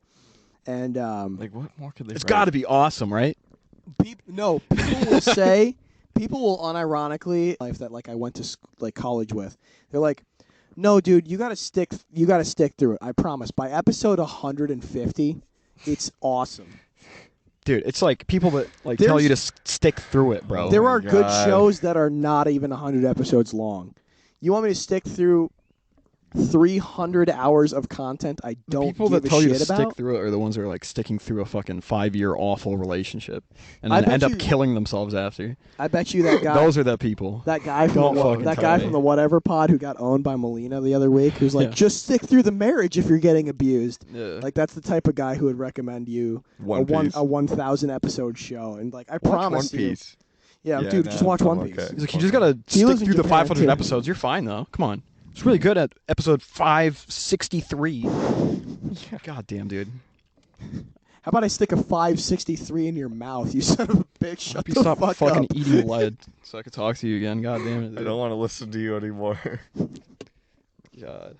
And like, what more could they? It's got to be awesome, right? people will say, people will unironically, life that like I went to like college with, they're like, no, dude, you gotta stick through it. I promise. By episode 150, it's awesome. Dude, it's like people that like tell you to stick through it, bro. There are good God. shows that are not even 100 episodes long. You want me to stick through 300 hours of content I don't people give that a tell you shit to about? stick through it are the ones that are like sticking through a fucking 5-year awful relationship and I then bet end up you- killing themselves after. I bet you that guy. Those are the people. That guy from Don't the, fucking that tell guy me. from the whatever pod who got owned by Molina the other week, who's like, Yeah. just stick through the marriage if you're getting abused. Yeah. Like that's the type of guy who would recommend you One Piece. a 1,000 episode show, and like I Watch promise One you, Piece. yeah, Yeah, dude, nah, just watch I'm One okay. Piece. He's like, you just gotta He stick lives in through the Japan, 500 too. episodes. You're fine though. Come on. It's really good at episode 563. God damn, dude. How about I stick a 563 in your mouth, you son of a bitch? Shut Hope you the stop fuck fucking up. eating lead so I could talk to you again. God damn it. I Dude. don't want to listen to you anymore. God.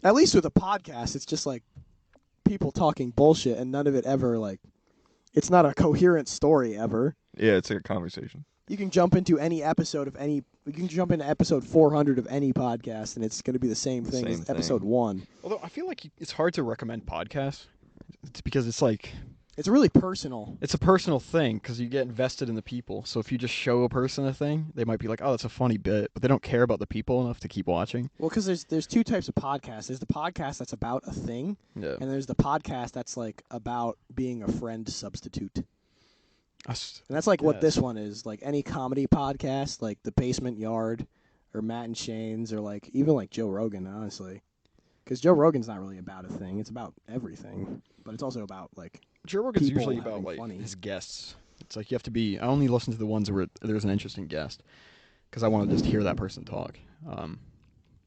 At least with a podcast, it's just like people talking bullshit, and none of it ever like. It's not a coherent story ever. Yeah, it's like a conversation. You can jump into any episode of any. You can jump into episode 400 of any podcast, and it's going to be the same thing Same as thing. episode 1. Although I feel like it's hard to recommend podcasts. It's because it's like It's really personal. it's a personal thing because you get invested in the people. So if you just show a person a thing, they might be like, "Oh, that's a funny bit," but they don't care about the people enough to keep watching. Well, because there's two types of podcasts. There's the podcast that's about a thing, Yeah. and there's the podcast that's like about being a friend substitute. And that's like what this one is. Like any comedy podcast, like The Basement Yard, or Matt and Shane's, or like even like Joe Rogan, honestly. Because Joe Rogan's not really about a thing; it's about everything. But it's also about like Joe Rogan's people usually about having like funny. his guests. It's like you have to be. I only listen to the ones where there's an interesting guest because I want to just hear that person talk.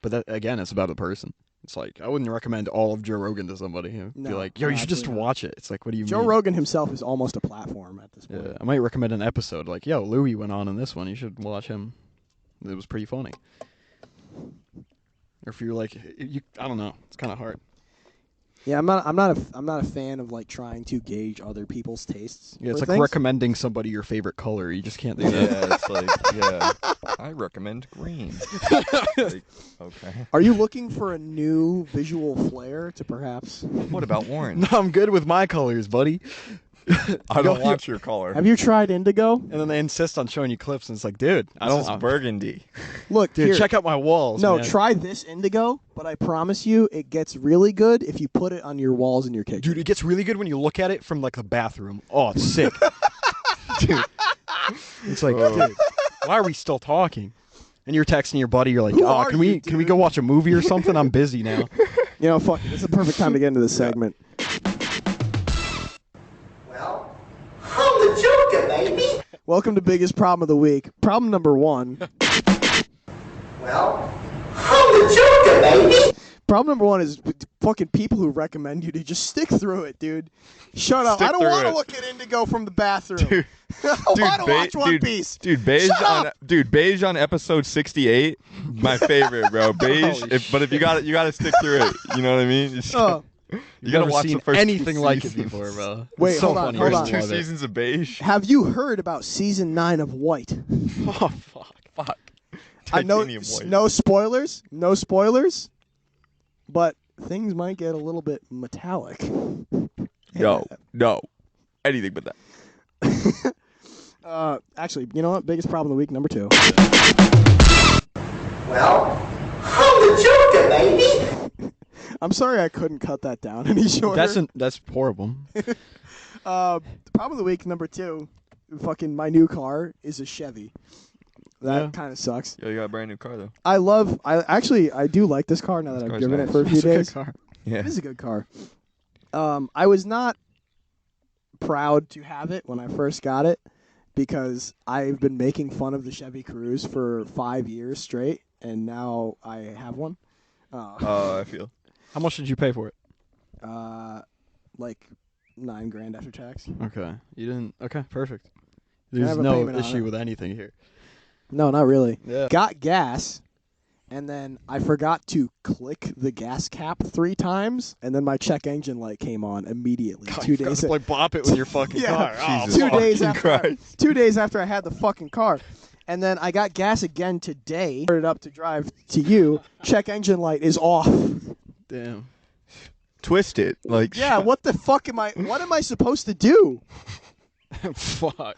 But that again, it's about the person. It's like I wouldn't recommend all of Joe Rogan to somebody. Be No, like, "Yo, no, you should just absolutely not. watch it." It's like, what do you Joe mean? Rogan himself is almost a platform at this point. Yeah, I might recommend an episode like, "Yo, Louis went on in this one. You should watch him. It was pretty funny." Or if you're like, I don't know. It's kind of hard. Yeah, I'm not a fan of like trying to gauge other people's tastes. Yeah, it's for like things. recommending somebody your favorite color. You just can't do that. Yeah, it's like, yeah. I recommend green. Like, okay. Are you looking for a new visual flair to perhaps? What about orange? No, I'm good with my colors, buddy. I don't want your color. Have you tried indigo? And then they insist on showing you clips, and it's like, dude, I This don't. is burgundy. Look, Dude, here. check out my walls. No, man. try this indigo, but I promise you, it gets really good if you put it on your walls in your kitchen. Dude, it gets really good when you look at it from like the bathroom. Oh, it's sick. Dude, it's like, dude, why are we still talking? And you're texting your buddy. You're like, Who oh, are can we you, dude?" go watch a movie or something? I'm busy now. You know, fuck it. It's the perfect time to get into this segment. Well, I'm the Joker, baby. Welcome to Biggest Problem of the Week. Problem number 1. Well, I'm the Joker, baby. Problem number 1 is fucking people who recommend you to just stick through it, dude. Shut up. Stick I don't through want to it. look at indigo from the bathroom. Dude, I want to watch One Piece. Dude, beige Shut on up. beige on episode 68. My favorite, bro. Beige. Holy But if you got to stick through it. You know what I mean? Oh, you You've gotta never watch seen the first anything two like it seasons. before, bro. Wait, It's so hold on, funny. hold I on. just Two love it. seasons of beige. have you heard about season 9 of White? Oh fuck. Fuck. I know Titanium white. no spoilers, but things might get a little bit metallic. No. Anything but that. Actually, you know what? Biggest problem of the week, number 2. Well, I'm the Joker, baby. I'm sorry I couldn't cut that down any shorter. That's horrible. The problem of the week, number 2. Fucking my new car is a Chevy. That Yeah. kind of sucks. Yo, you got a brand new car though. I do like this car now that I've car's driven it nice. for a few It's a good days. car. Yeah. It is a good car. I was not proud to have it when I first got it because I've been making fun of the Chevy Cruze for 5 years straight, and now I have one. I feel. How much did you pay for it? Like $9,000 after tax. Okay. You didn't. Okay, perfect. I There's have a no payment on issue it. with anything here. No, not really. Yeah. Got gas, and then I forgot to click the gas cap 3 times, and then my check engine light came on immediately. God, 2 you gotta, days. like bop it with your fucking Yeah. car. Oh, Jesus 2 days fucking after. Christ. 2 days after I had the fucking car, and then I got gas again today. Started up to drive to you. Check engine light is off. damn. Twist it. Like Yeah. What the fuck am I? What am I supposed to do? Fuck.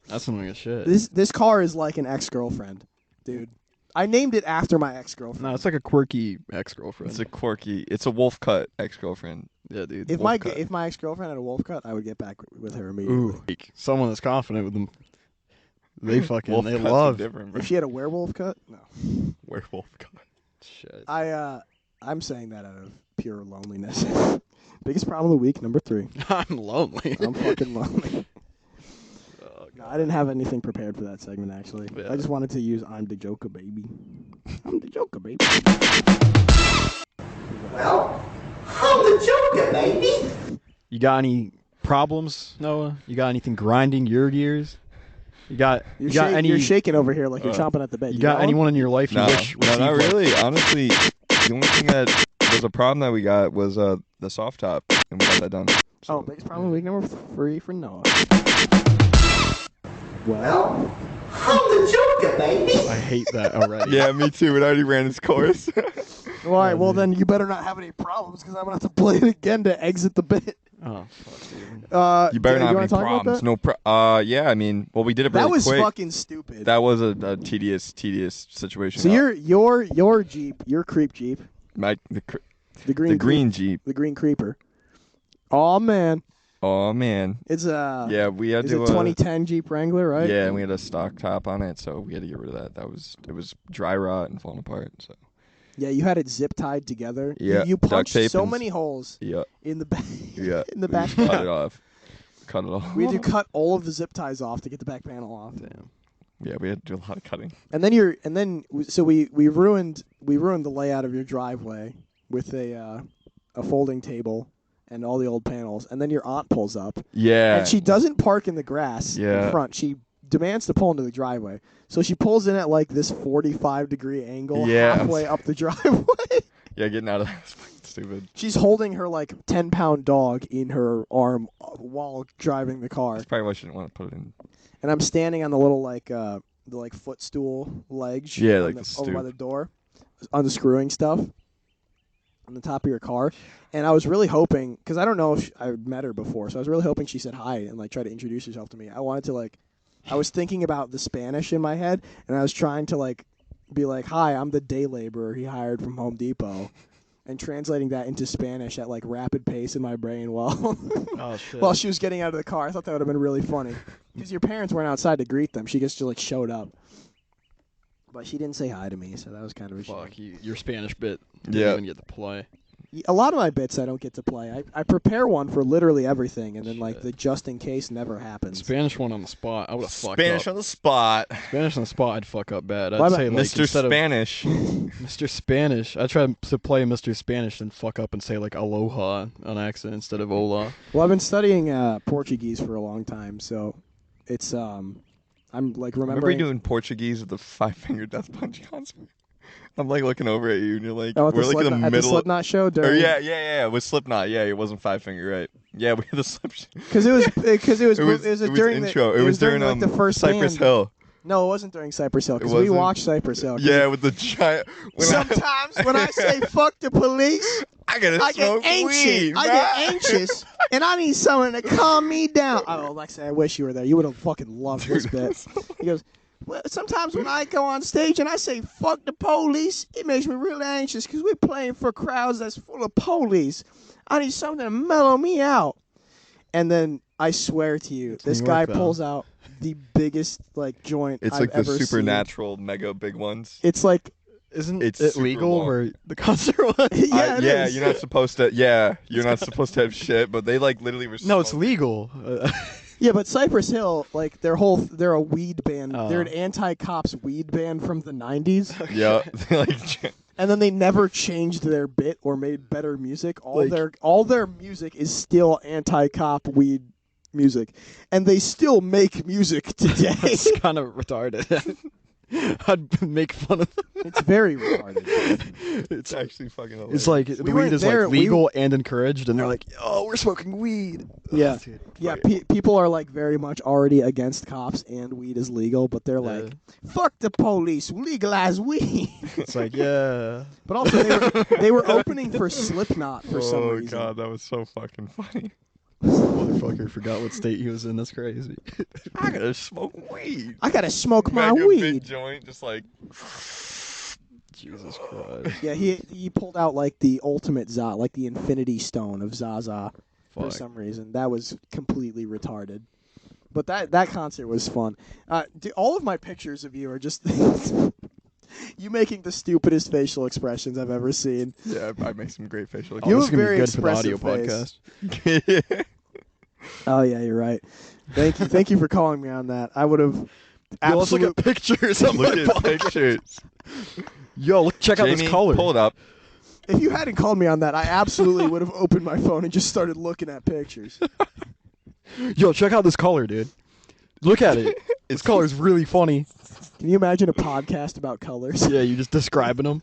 That's annoying as shit. This car is like an ex-girlfriend, dude. I named it after my ex-girlfriend. No, it's like a quirky ex-girlfriend. It's a quirky. It's a wolf cut ex-girlfriend. Yeah, dude. If wolf cut. my ex-girlfriend had a wolf cut, I would get back with her immediately. Ooh. Like, someone that's confident with them. They fucking, Wolf they cuts are love. different, bro. If she had a werewolf cut, no. Werewolf cut. Shit. I'm saying that out of pure loneliness. Biggest problem of the week, number 3. I'm lonely. I'm fucking lonely. Oh, No, I didn't have anything prepared for that segment, actually. Yeah. I just wanted to use I'm the Joker, baby. I'm the Joker, baby. Well, I'm the Joker, baby. You got any problems, Noah? You got anything grinding your gears? You got You're shaking over here like you're chomping at the bit. You got anyone in your life you No, wish? no, not really. Honestly, the only thing that was a problem that we got was the soft top, and we got that done. Oh, biggest problem of the week, number 3 for Noah. Well, I'm the Joker, baby. I hate that already. Yeah, me too. It already ran its course. All right, well then you better not have any problems because I'm gonna have to play it again to exit the bit. Oh, fuck, dude. You better not have wanna any talk about problems. that? No yeah, I mean, well, we did it really That was quick. fucking stupid. That was a tedious situation. So your Jeep, your creep Jeep, the green green Jeep. the green creeper. Oh man, Oh man. it's a Yeah, we had is to. it 2010 Jeep Wrangler, right? Yeah, and we had a stock top on it, so we had to get rid of that. It was dry rot and falling apart. So Yeah, you had it zip tied together. Yeah, you duct punched tape so and many holes yeah, in the back. yeah. in the we back. cut it off. Cut it off. We had to cut all of the zip ties off to get the back panel off. Damn. Yeah, we had to do a lot of cutting. And then we ruined the layout of your driveway with a folding table and all the old panels. And then your aunt pulls up, Yeah. and she doesn't park in the grass Yeah. in front. She demands to pull into the driveway. So she pulls in at like this 45-degree angle Yeah. halfway up the driveway. Yeah, getting out of that's fucking stupid. She's holding her like 10-pound dog in her arm while driving the car. That's probably why she didn't want to put it in. And I'm standing on the little the footstool ledge Yeah, on like the, the over by stoop. the door, unscrewing stuff on the top of your car. And I was really hoping, because I don't know if I met her before, so I was really hoping she said hi and like tried to introduce herself to me. I wanted to I was thinking about the Spanish in my head, and I was trying to be like, hi, I'm the day laborer he hired from Home Depot. And translating that into Spanish at like rapid pace in my brain while Oh, shit. while she was getting out of the car. I thought that would have been really funny. Because your parents weren't outside to greet them. She just showed up. But she didn't say hi to me, so that was kind of a shame. Fuck, your Spanish bit didn't Yeah. even get to play. A lot of my bits I don't get to play. I prepare one for literally everything, and then Shit. the just in case never happens. Spanish one on the spot, I would have fucked Spanish up. on the spot. Spanish on the spot, I'd fuck up bad. I'd Why say about- like Mr. instead Spanish. of Mr. Spanish, I try to play Mr. Spanish and fuck up and say like aloha on accident instead of hola. Well, I've been studying Portuguese for a long time, so it's I'm Remember you remembering. doing Portuguese with the 5-finger death punch concert? I'm looking over at you and you're like, Oh, at we're the like in the Slipknot, at the middle. Slipknot show Or during. yeah, with Slipknot. Yeah, it wasn't 5-finger, right? Yeah, we had the slip. Because it was It was during intro. The, it was during like, the first Cypress band. Hill. No, it wasn't during Cypress Hill because we wasn't? watched Cypress Hill. 'cause Yeah, with the giant. Sometimes when I say fuck the police, I gotta I get smoke anxious. weed. I get anxious, and I need someone to calm me down. Oh, Alexa, I wish you were there. You would have fucking loved this bit. He goes, well, sometimes when I go on stage and I say fuck the police, it makes me really anxious because we're playing for crowds that's full of police. I need something to mellow me out. And then I swear to you, this New guy York, though. pulls out the biggest joint It's I've like the ever seen. supernatural mega big ones. It's like Isn't It's it super legal long. where the concert was? Yeah, it yeah, is. you're not supposed to. Yeah, you're not supposed to have shit, but they like literally were. No, it's smoking. legal. Yeah, but Cypress Hill, like they're a weed band. They're an Oh. anti-cops weed band from the '90s, Yeah, like and then they never changed their bit or made better music. Like- All their music is still anti-cop weed music, and they still make music today. It's kind of retarded. I'd make fun of them. It's very retarded. it's actually fucking hilarious. It's like the weren't weed is there, like legal and encouraged, and they're like, "Oh, we're smoking weed." Yeah. Ugh, dude. Yeah, people are like very much already against cops and weed is legal, but they're like, "Fuck the police, legalize weed." It's like, yeah. But also, they were opening for Slipknot for some oh reason. god, that was so fucking funny. Motherfucker forgot what state he was in. That's crazy. I gotta smoke weed. I gotta smoke my Mega big weed. joint, just like. Jesus Christ. Yeah, he pulled out like the ultimate like the Infinity Stone of Zaza for Fuck. some reason. That was completely retarded. But that concert was fun. All of my pictures of you are just you making the stupidest facial expressions I've ever seen. Yeah, I make some great facial. You this have is gonna very be good for the audio expressive face. podcast. Oh yeah, you're right. Thank you for calling me on that. I would have Yo, let's look absolutely. at pictures of my Look at podcast. pictures. Yo, check out Jamie, this color. pull it up. If you hadn't called me on that, I absolutely would have opened my phone and just started looking at pictures. Yo, check out this color, dude. Look at it. This color's really funny. Can you imagine a podcast about colors? Yeah, you just describing them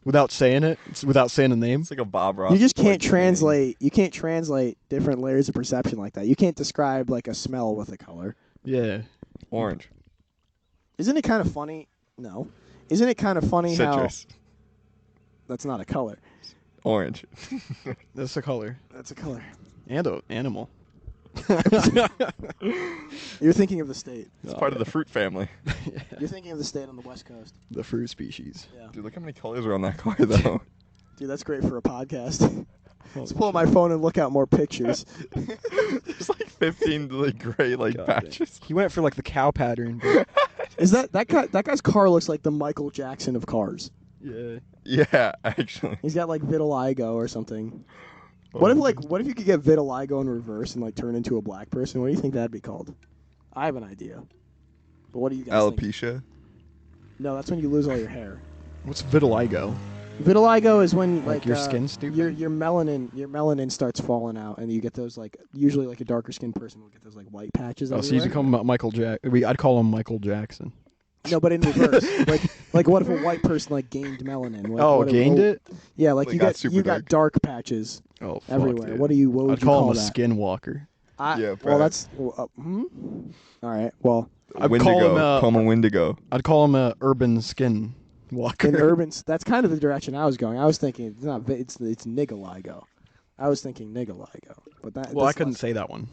without saying it, without saying the name. It's like a Bob Ross. You just can't like, translate. You can't translate different layers of perception like that. You can't describe like a smell with a color. Yeah. Orange. Isn't it kind of funny? No. Isn't it kind of funny Citrus. how that's not a color? Orange. That's the color. That's a color. And an animal. You're thinking of the state. It's part of the fruit family. You're thinking of the state on the West Coast. The fruit species. Yeah. Dude, look how many colors are on that car, though. Dude, that's great for a podcast. Let's pull up my phone and look out more pictures. There's like 15 like gray like God damn. patches. He went for like the cow pattern. But Is that guy's car looks like the Michael Jackson of cars. yeah. Yeah, actually. He's got like vitiligo or something. What if you could get vitiligo in reverse and like turn into a black person? What do you think that'd be called? I have an idea. But what do you guys think? Alopecia? No, that's when you lose all your hair. What's vitiligo? Vitiligo is when Like your skin's stupid? Your melanin starts falling out, and you get those like usually like a darker skinned person will get those like white patches. Oh, so you everywhere. call him Michael Jack? I'd call him Michael Jackson. No, but in reverse. like what if a white person like gained melanin? Like, Oh, what if- gained it? Yeah, like Like you got got super got dark patches Oh, fuck, everywhere. dude. What would I'd you call him a that? skinwalker. Yeah, well, perhaps. that's all right. Well, I'd Windigo. call him Call him a Windigo. I'd call him a urban skin walker. in urban, that's kind of the direction I was going. I was thinking it's not. It's nigaligo. I was thinking nigaligo, but that. Well, I that's couldn't less- say that one.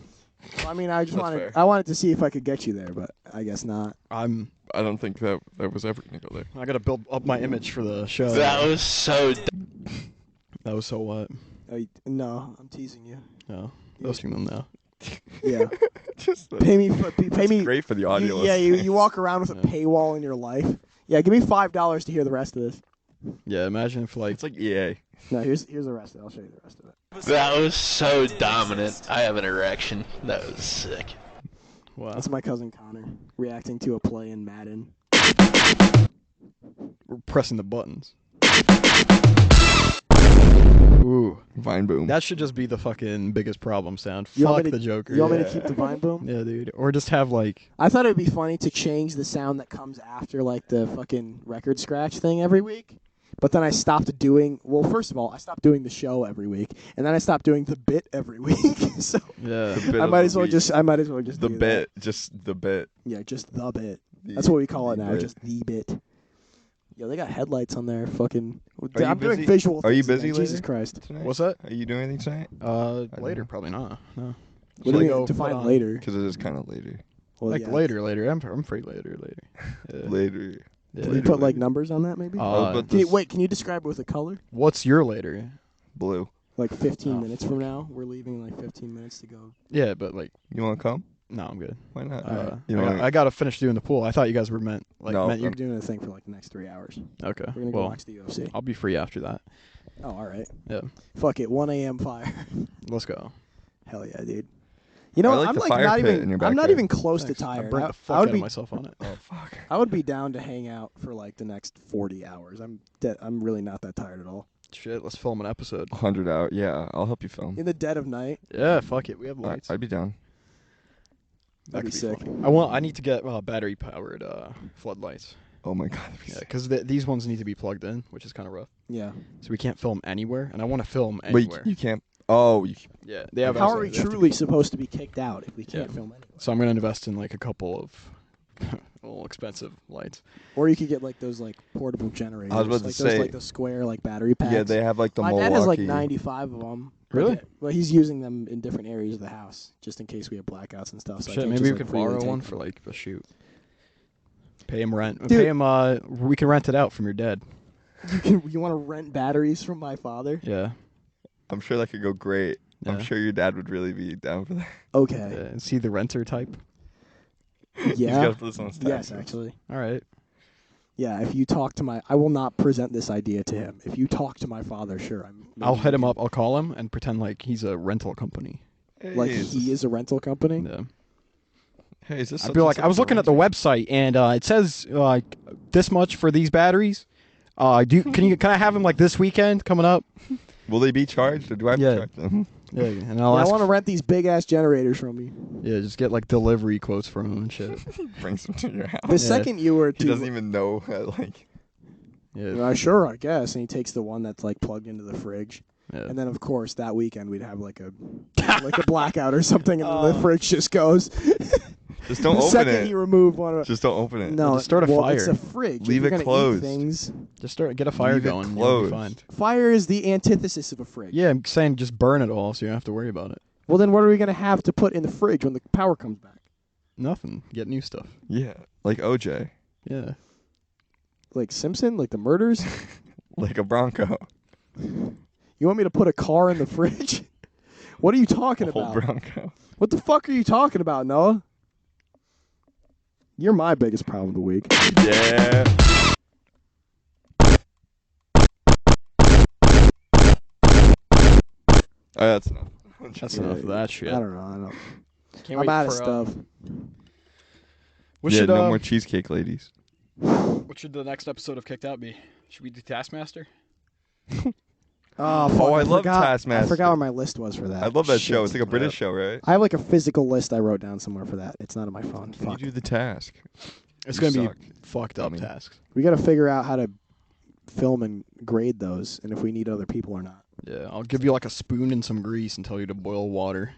I mean, I just That's wanted. fair. I wanted to see if I could get you there, but I guess not. I don't think that was ever gonna go there. I gotta build up my image for the show. That was so. That was so what? No, I'm teasing you. No, roasting them now. Yeah, Just pay me. Pay me. great for the audio. Yeah, listeners. you walk around with a Yeah. paywall in your life. Yeah, give me $5 to hear the rest of this. Yeah, imagine if like It's like EA. No, here's the rest of it. I'll show you the rest of it. That was so dominant. I have an erection. That was sick. wow, That's my cousin Connor reacting to a play in Madden. we're pressing the buttons. Ooh, Vine boom. that should just be the fucking biggest problem sound. You want Fuck me the to- Joker. You want me to Yeah. keep the Vine boom? Yeah, dude. Or just have like I thought it would be funny to change the sound that comes after like the fucking record scratch thing every week. But then I stopped doing. Well, first of all, I stopped doing the show every week, and then I stopped doing the bit every week. So yeah. The bit I of might the as well week. just. I might as well just The do bit. Just the bit. That. Yeah, just the bit. The- That's what we call it the now. bit. Just the bit. Yo, they got headlights on there. Fucking. Are you I'm doing busy? visual. Are you things busy today. Jesus later? Christ. Tonight? What's that? Are you doing anything tonight? Later, know. probably not. No. What do Should I you go mean put define on- later? Because it is kind of later. Well, Like yeah. later. I'm free later. Yeah. Later. Yeah. Can you put like numbers on that maybe? Uh, but Can you, this- wait, can you describe it with a color? What's your later? Blue. Like 15 Oh, minutes from now, we're leaving in like 15 minutes to go. Yeah, but like You want to come? No, I'm good. Why not? I gotta finish doing the pool. I thought you guys were meant you. You're doing the thing for like the next 3 hours. Okay. We're gonna go watch the UFC. I'll be free after that. Oh, all right. Yeah. Fuck it. 1 a.m. fire. Let's go. Hell yeah, dude. You know, I like I'm the like fire not pit in even. your I'm not backyard. even close Thanks. to tired. I burnt the I fuck would out be. of myself on it. Oh fuck. I would be down to hang out for like the next 40 hours. I'm really not that tired at all. Shit, let's film an episode. 100 hours. Yeah, I'll help you film. In the dead of night. Yeah, fuck it. We have lights. I'd be down. That'd be sick. Funny. I need to get battery powered floodlights. Oh my god. Yeah, because these ones need to be plugged in, which is kind of rough. Yeah. So we can't film anywhere, and I want to film Wait, anywhere. you can't. Oh, Yeah, they have. How are we truly supposed to be kicked out if we can't film anywhere? So I'm gonna invest in like a couple of a little expensive lights. Or you could get like those like portable generators. I was about to like say- those like the square like battery packs. yeah, they have like the My Milwaukee. dad has like 95 of them. Really? Well, he's using them in different areas of the house just in case we have blackouts and stuff. So I Shit, can't maybe just, we like, could borrow freely one take for them. like a shoot. Pay him rent. Dude. Pay him. We can rent it out from your dad. You want to rent batteries from my father? Yeah. I'm sure that could go great. Yeah. I'm sure your dad would really be down for that. Okay. Yeah. Is he the renter type? He's Yeah. got to put this on his Yes, taxes. actually. All right. Yeah, if you talk to I will not present this idea to him. If you talk to my father, sure. I'll hit him up. I'll call him and pretend like he's a rental company. Hey, Like is he this, is a rental company. Yeah. hey, is this I'd such be and like, such I was a looking at the rental? website and it says like this much for these batteries. Can I have them like this weekend coming up? Will they be charged, or do I have Yeah. to charge them? Yeah, and Yeah, I'll I ask. want to rent these big ass generators from you. Yeah, just get like delivery quotes from him and shit. Brings them to your house. The second you were He to, doesn't even know. Like, Yeah. sure, I guess, and he takes the one that's like plugged into the fridge, Yeah. and then of course that weekend we'd have like a blackout or something, and the fridge just goes. just don't the open second it. you remove one of Just don't open it. no, just start a well, It's fire. a fridge. Leave if you're it gonna closed. Eat things. Just get a fire Leave it going. And you'll be closed. fine. Fire is the antithesis of a fridge. Yeah, I'm saying just burn it all so you don't have to worry about it. Well, then what are we gonna have to put in the fridge when the power comes back? Nothing. Get new stuff. Yeah, like OJ, Yeah. Like Simpson, like the murders. like a Bronco, You want me to put a car in the fridge? What are you talking a whole about? Bronco. What the fuck are you talking about, Noah? You're my biggest problem of the week. Yeah. Oh, that's enough. That's enough of that shit. I don't know. I don't. Can't I'm wait out of for, stuff. What yeah, should no more cheesecake ladies. what should the next episode of Kicked Out be? Should we do Taskmaster? Oh, fuck, I love forgot, Taskmaster. I forgot where my list was for that. I love that Shit. show. It's like a British show, right? I have like a physical list I wrote down somewhere for that. It's not on my phone. Can you Fuck. do the task? It's You gonna suck. be fucked up Dummy. tasks. We got to figure out how to film and grade those, and if we need other people or not. Yeah, I'll give you like a spoon and some grease and tell you to boil water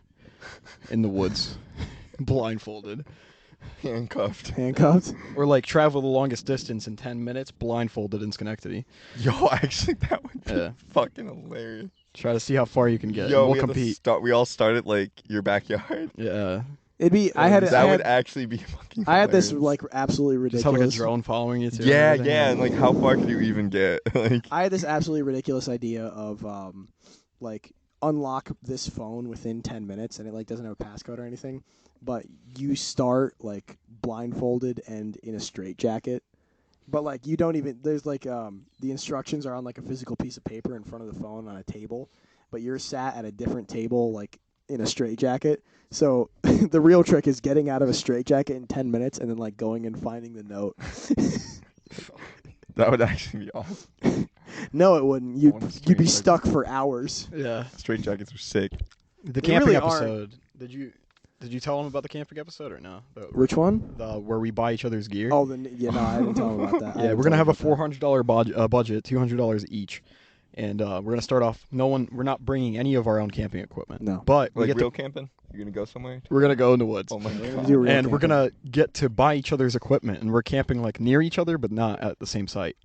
in the woods, blindfolded. Handcuffed. Handcuffed. Or like travel the longest distance in 10 minutes, blindfolded in Schenectady. Yo, actually, that would be Yeah. fucking hilarious. Try to see how far you can get. Yo, and we we'll had to compete. start. We all started like your backyard. Yeah. It'd be. I had. That I would had, actually be fucking. I had this hilarious. like absolutely Just have ridiculous. like a drone following you too. Yeah, everything. yeah, and like how far could you even get? Like, I had this absolutely ridiculous idea of like unlock this phone within 10 minutes, and it like doesn't have a passcode or anything, but you start like blindfolded and in a straitjacket, but like you don't even. There's like the instructions are on like a physical piece of paper in front of the phone on a table, but you're sat at a different table like in a straitjacket. So the real trick is getting out of a straitjacket in 10 minutes and then like going and finding the note. that would actually be awesome. No, it wouldn't. I You'd want a you'd be straitjacket. stuck for hours. Yeah. Straight jackets are sick. The They camping really are. episode. Did you tell them about the camping episode or no? Which one? The where we buy each other's gear. Oh, yeah, no, I didn't tell him about that. I Yeah, didn't we're gonna tell have a him about $400 budget, $200 each, and we're gonna start off. We're not bringing any of our own camping equipment. No. but we Like get real to, camping? You're gonna go somewhere? we're gonna go in the woods, Oh my that. We're god. gonna do real and we're camping. gonna get to buy each other's equipment, and we're camping like near each other, but not at the same site.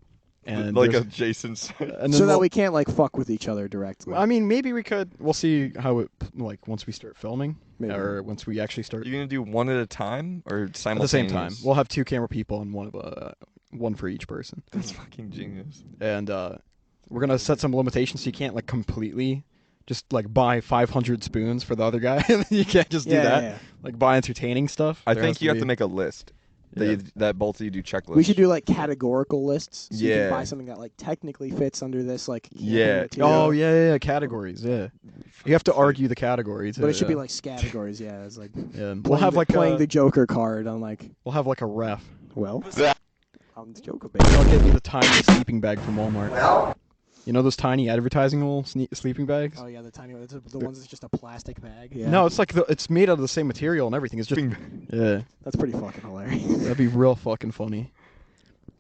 And Like there's- adjacent site. and then so that we'll- we can't like fuck with each other directly. I mean, maybe we could. We'll see how it like once we start filming, Maybe. or once we actually start You're gonna do one at a time or at simultaneous? the same time. We'll have two camera people and one for each person. That's fucking genius. And we're gonna set some limitations so you can't like completely Just like buy 500 spoons for the other guy. You can't just do that. Yeah. Like buy entertaining stuff. I There think has you have be- to make a list. Yeah. That both of you do checklists. We should do like categorical lists. So you Yeah. can buy something that like technically fits under this like camping Yeah. material. Oh yeah, categories. Yeah. You have to argue the category too. But it should be yeah. like categories. Yeah, it's like Yeah. We'll playing have the, like playing a, the Joker card on like. We'll have like a ref. Well, I'm the Joker Maybe baby. I'll get you the tiny sleeping bag from Walmart. Well, You know those tiny advertising little sleeping bags? Oh yeah, the tiny ones. The ones that's just a plastic bag. Yeah. No, it's like it's made out of the same material and everything. It's just yeah. That's pretty fucking hilarious. That'd be real fucking funny.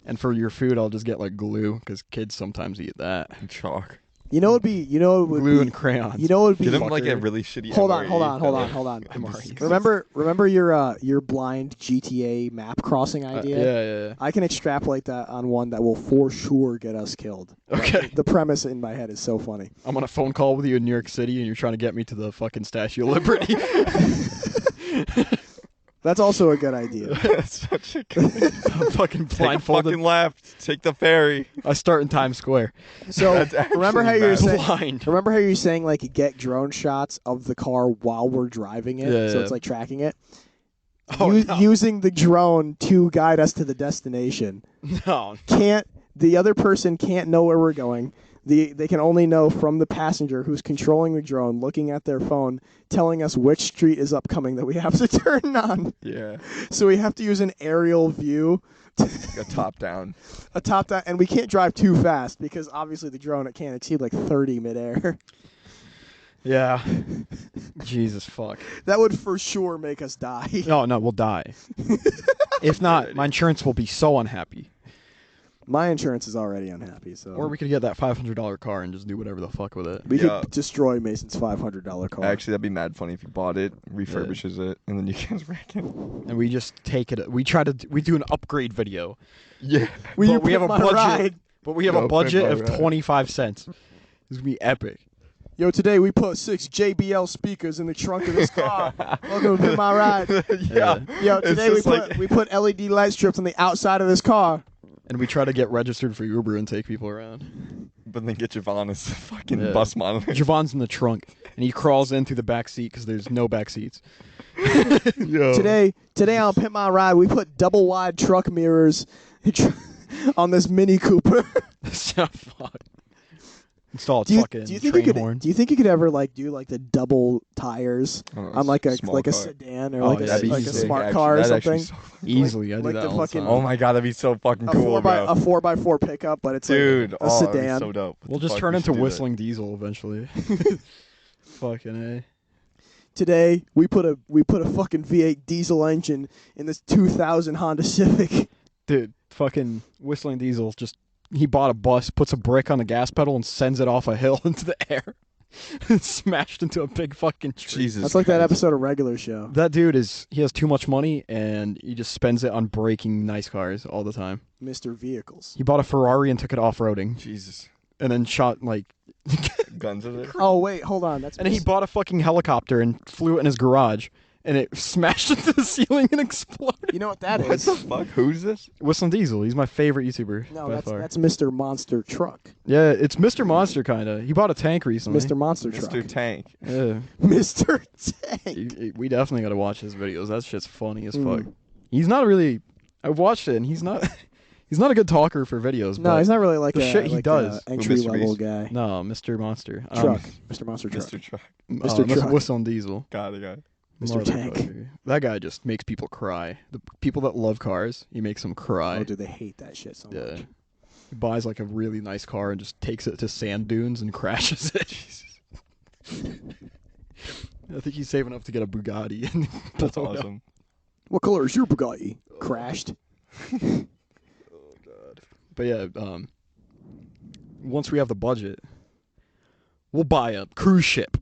And for your food, I'll just get like glue because kids sometimes eat that. chalk. You know, it would Glue be. and crayons. You know, it would be. Get him like a Fucker. really shitty. Hold on, MRE hold on, hold that, on, like, hold on. MRE. Remember your blind GTA map crossing idea? Yeah. I can extrapolate that on one that will for sure get us killed. Okay. The premise in my head is so funny. I'm on a phone call with you in New York City, and you're trying to get me to the fucking Statue of Liberty. That's also a good idea. That's such a good. I'm fucking Take a blindfolded. fucking left. Take the ferry. I start in Times Square. So That's actually remember how you were bad. saying. Blind. Remember how you're saying like get drone shots of the car while we're driving it, Yeah, so yeah. it's like tracking it. Oh, no. Using the drone to guide us to the destination. No. The other person can't know where we're going. They can only know from the passenger who's controlling the drone, looking at their phone, telling us which street is upcoming that we have to turn on. Yeah. So we have to use an aerial view, A top down. a top down, and we can't drive too fast because obviously the drone it can't exceed like 30 midair. Yeah. Jesus fuck. That would for sure make us die. No, we'll die. If not, my insurance will be so unhappy. My insurance is already unhappy, so Or we could get that $500 car and just do whatever the fuck with it. we Yeah. could destroy Mason's $500 car. Actually, that'd be mad funny if you bought it, refurbishes it, and then you guys wreck it. And we just take it. We do an upgrade video. Yeah. Will you But we have a pimp my budget. ride? But we have Yo, a pimp budget my of ride. 25 cents. This would be epic. Yo, today we put 6 JBL speakers in the trunk of this car. Welcome to Pimp My Ride. Yeah. Yo, It's today just like- we put LED light strips on the outside of this car. And we try to get registered for Uber and take people around. But then get Javon as the fucking Yeah. bus monitor. Javon's in the trunk, and he crawls in through the back seat because there's no back seats. Yo. Today on Pimp My Ride, we put double wide truck mirrors on this Mini Cooper. So fuck. Install a do you fucking think you train could horn. do you think you could ever like do like the double tires on like a small car. sedan or Oh, like yeah, a, that'd be like a easy. smart car or That'd actually something? be so Easily, I do like that the all the fucking- time. Oh my god, that'd be so fucking cool, bro. A 4x4 pickup, but it's Dude, like a that'd be sedan. so dope. What We'll the just fuck, turn we into should do that. Whistling Diesel eventually. Fucking A. Today we put a fucking V8 diesel engine in this 2000 Honda Civic. Dude, fucking Whistling Diesel just he bought a bus, puts a brick on the gas pedal, and sends it off a hill into the air. Smashed into a big fucking tree. Jesus. That's like that Christ. episode of Regular Show. That dude he has too much money and he just spends it on breaking nice cars all the time. Mr. Vehicles. He bought a Ferrari and took it off-roading Jesus. and then shot like Guns in it. Oh wait, hold on. That's and he bought a fucking helicopter and flew it in his garage and it smashed into the ceiling and exploded. You know what that What is? the fuck? Who's this? Whistling Diesel, he's my favorite YouTuber No, by that's far. that's Mr. Monster Truck. Yeah, it's Mr. Monster kind of. He bought a tank recently. Mr. Monster Truck. Mr. Tank. Yeah. Mr. Tank. We definitely got to watch his videos. That shit's funny as Mm. fuck. He's not really. I've watched it, and he's not. He's not a good talker for videos. No, but he's not really like the a shit he like does. a entry Mr. level Beast. guy. No, Mr. Monster. Truck. Mr. Monster Truck. Mr. Truck. Mr. Truck. Whistling Diesel. Got it. Mr. Tank. Motherfucker. That guy just makes people cry. The people that love cars, he makes them cry. Oh, dude, they hate that shit so Yeah. much. He buys like a really nice car and just takes it to sand dunes and crashes it. I think he's saving up to get a Bugatti. And That's blow it up. awesome. What color is your Bugatti? Crashed. But yeah, once we have the budget, we'll buy a cruise ship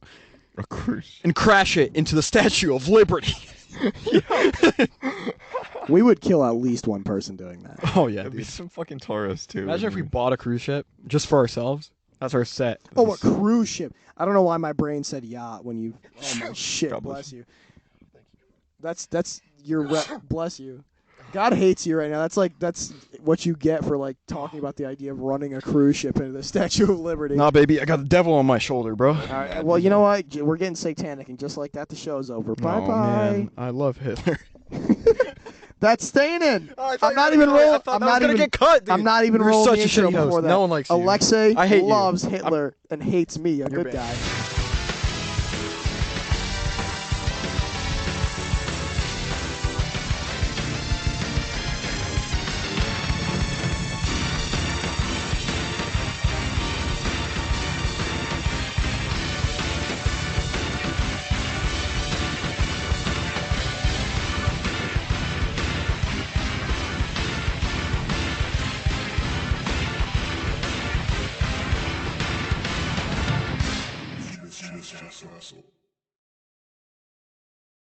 A cruise. and crash it into the Statue of Liberty. We would kill at least one person doing that. Oh yeah, There'd be dude. some fucking tourists too. Imagine if we bought a cruise ship just for ourselves. That's our set. Oh, a cruise ship. I don't know why my brain said yacht when you. Oh my shit! God Bless bless you. That's your bless you. God hates you right now. That's what you get for like talking about the idea of running a cruise ship into the Statue of Liberty. Nah, baby, I got the devil on my shoulder, bro. All right. Well, you know what? We're getting satanic, and just like that, the show's over. Bye Oh, bye. man. I love Hitler. That's staying in. Oh, I thought I'm not you were even gonna- I rolling. thought I'm that was not gonna even. get cut, dude. I'm not even You're rolling such the a intro shitty host. before that. No one likes you. Alexei I hate you. loves Hitler and hates me, a You're good banned. guy. Cheesecake Castle.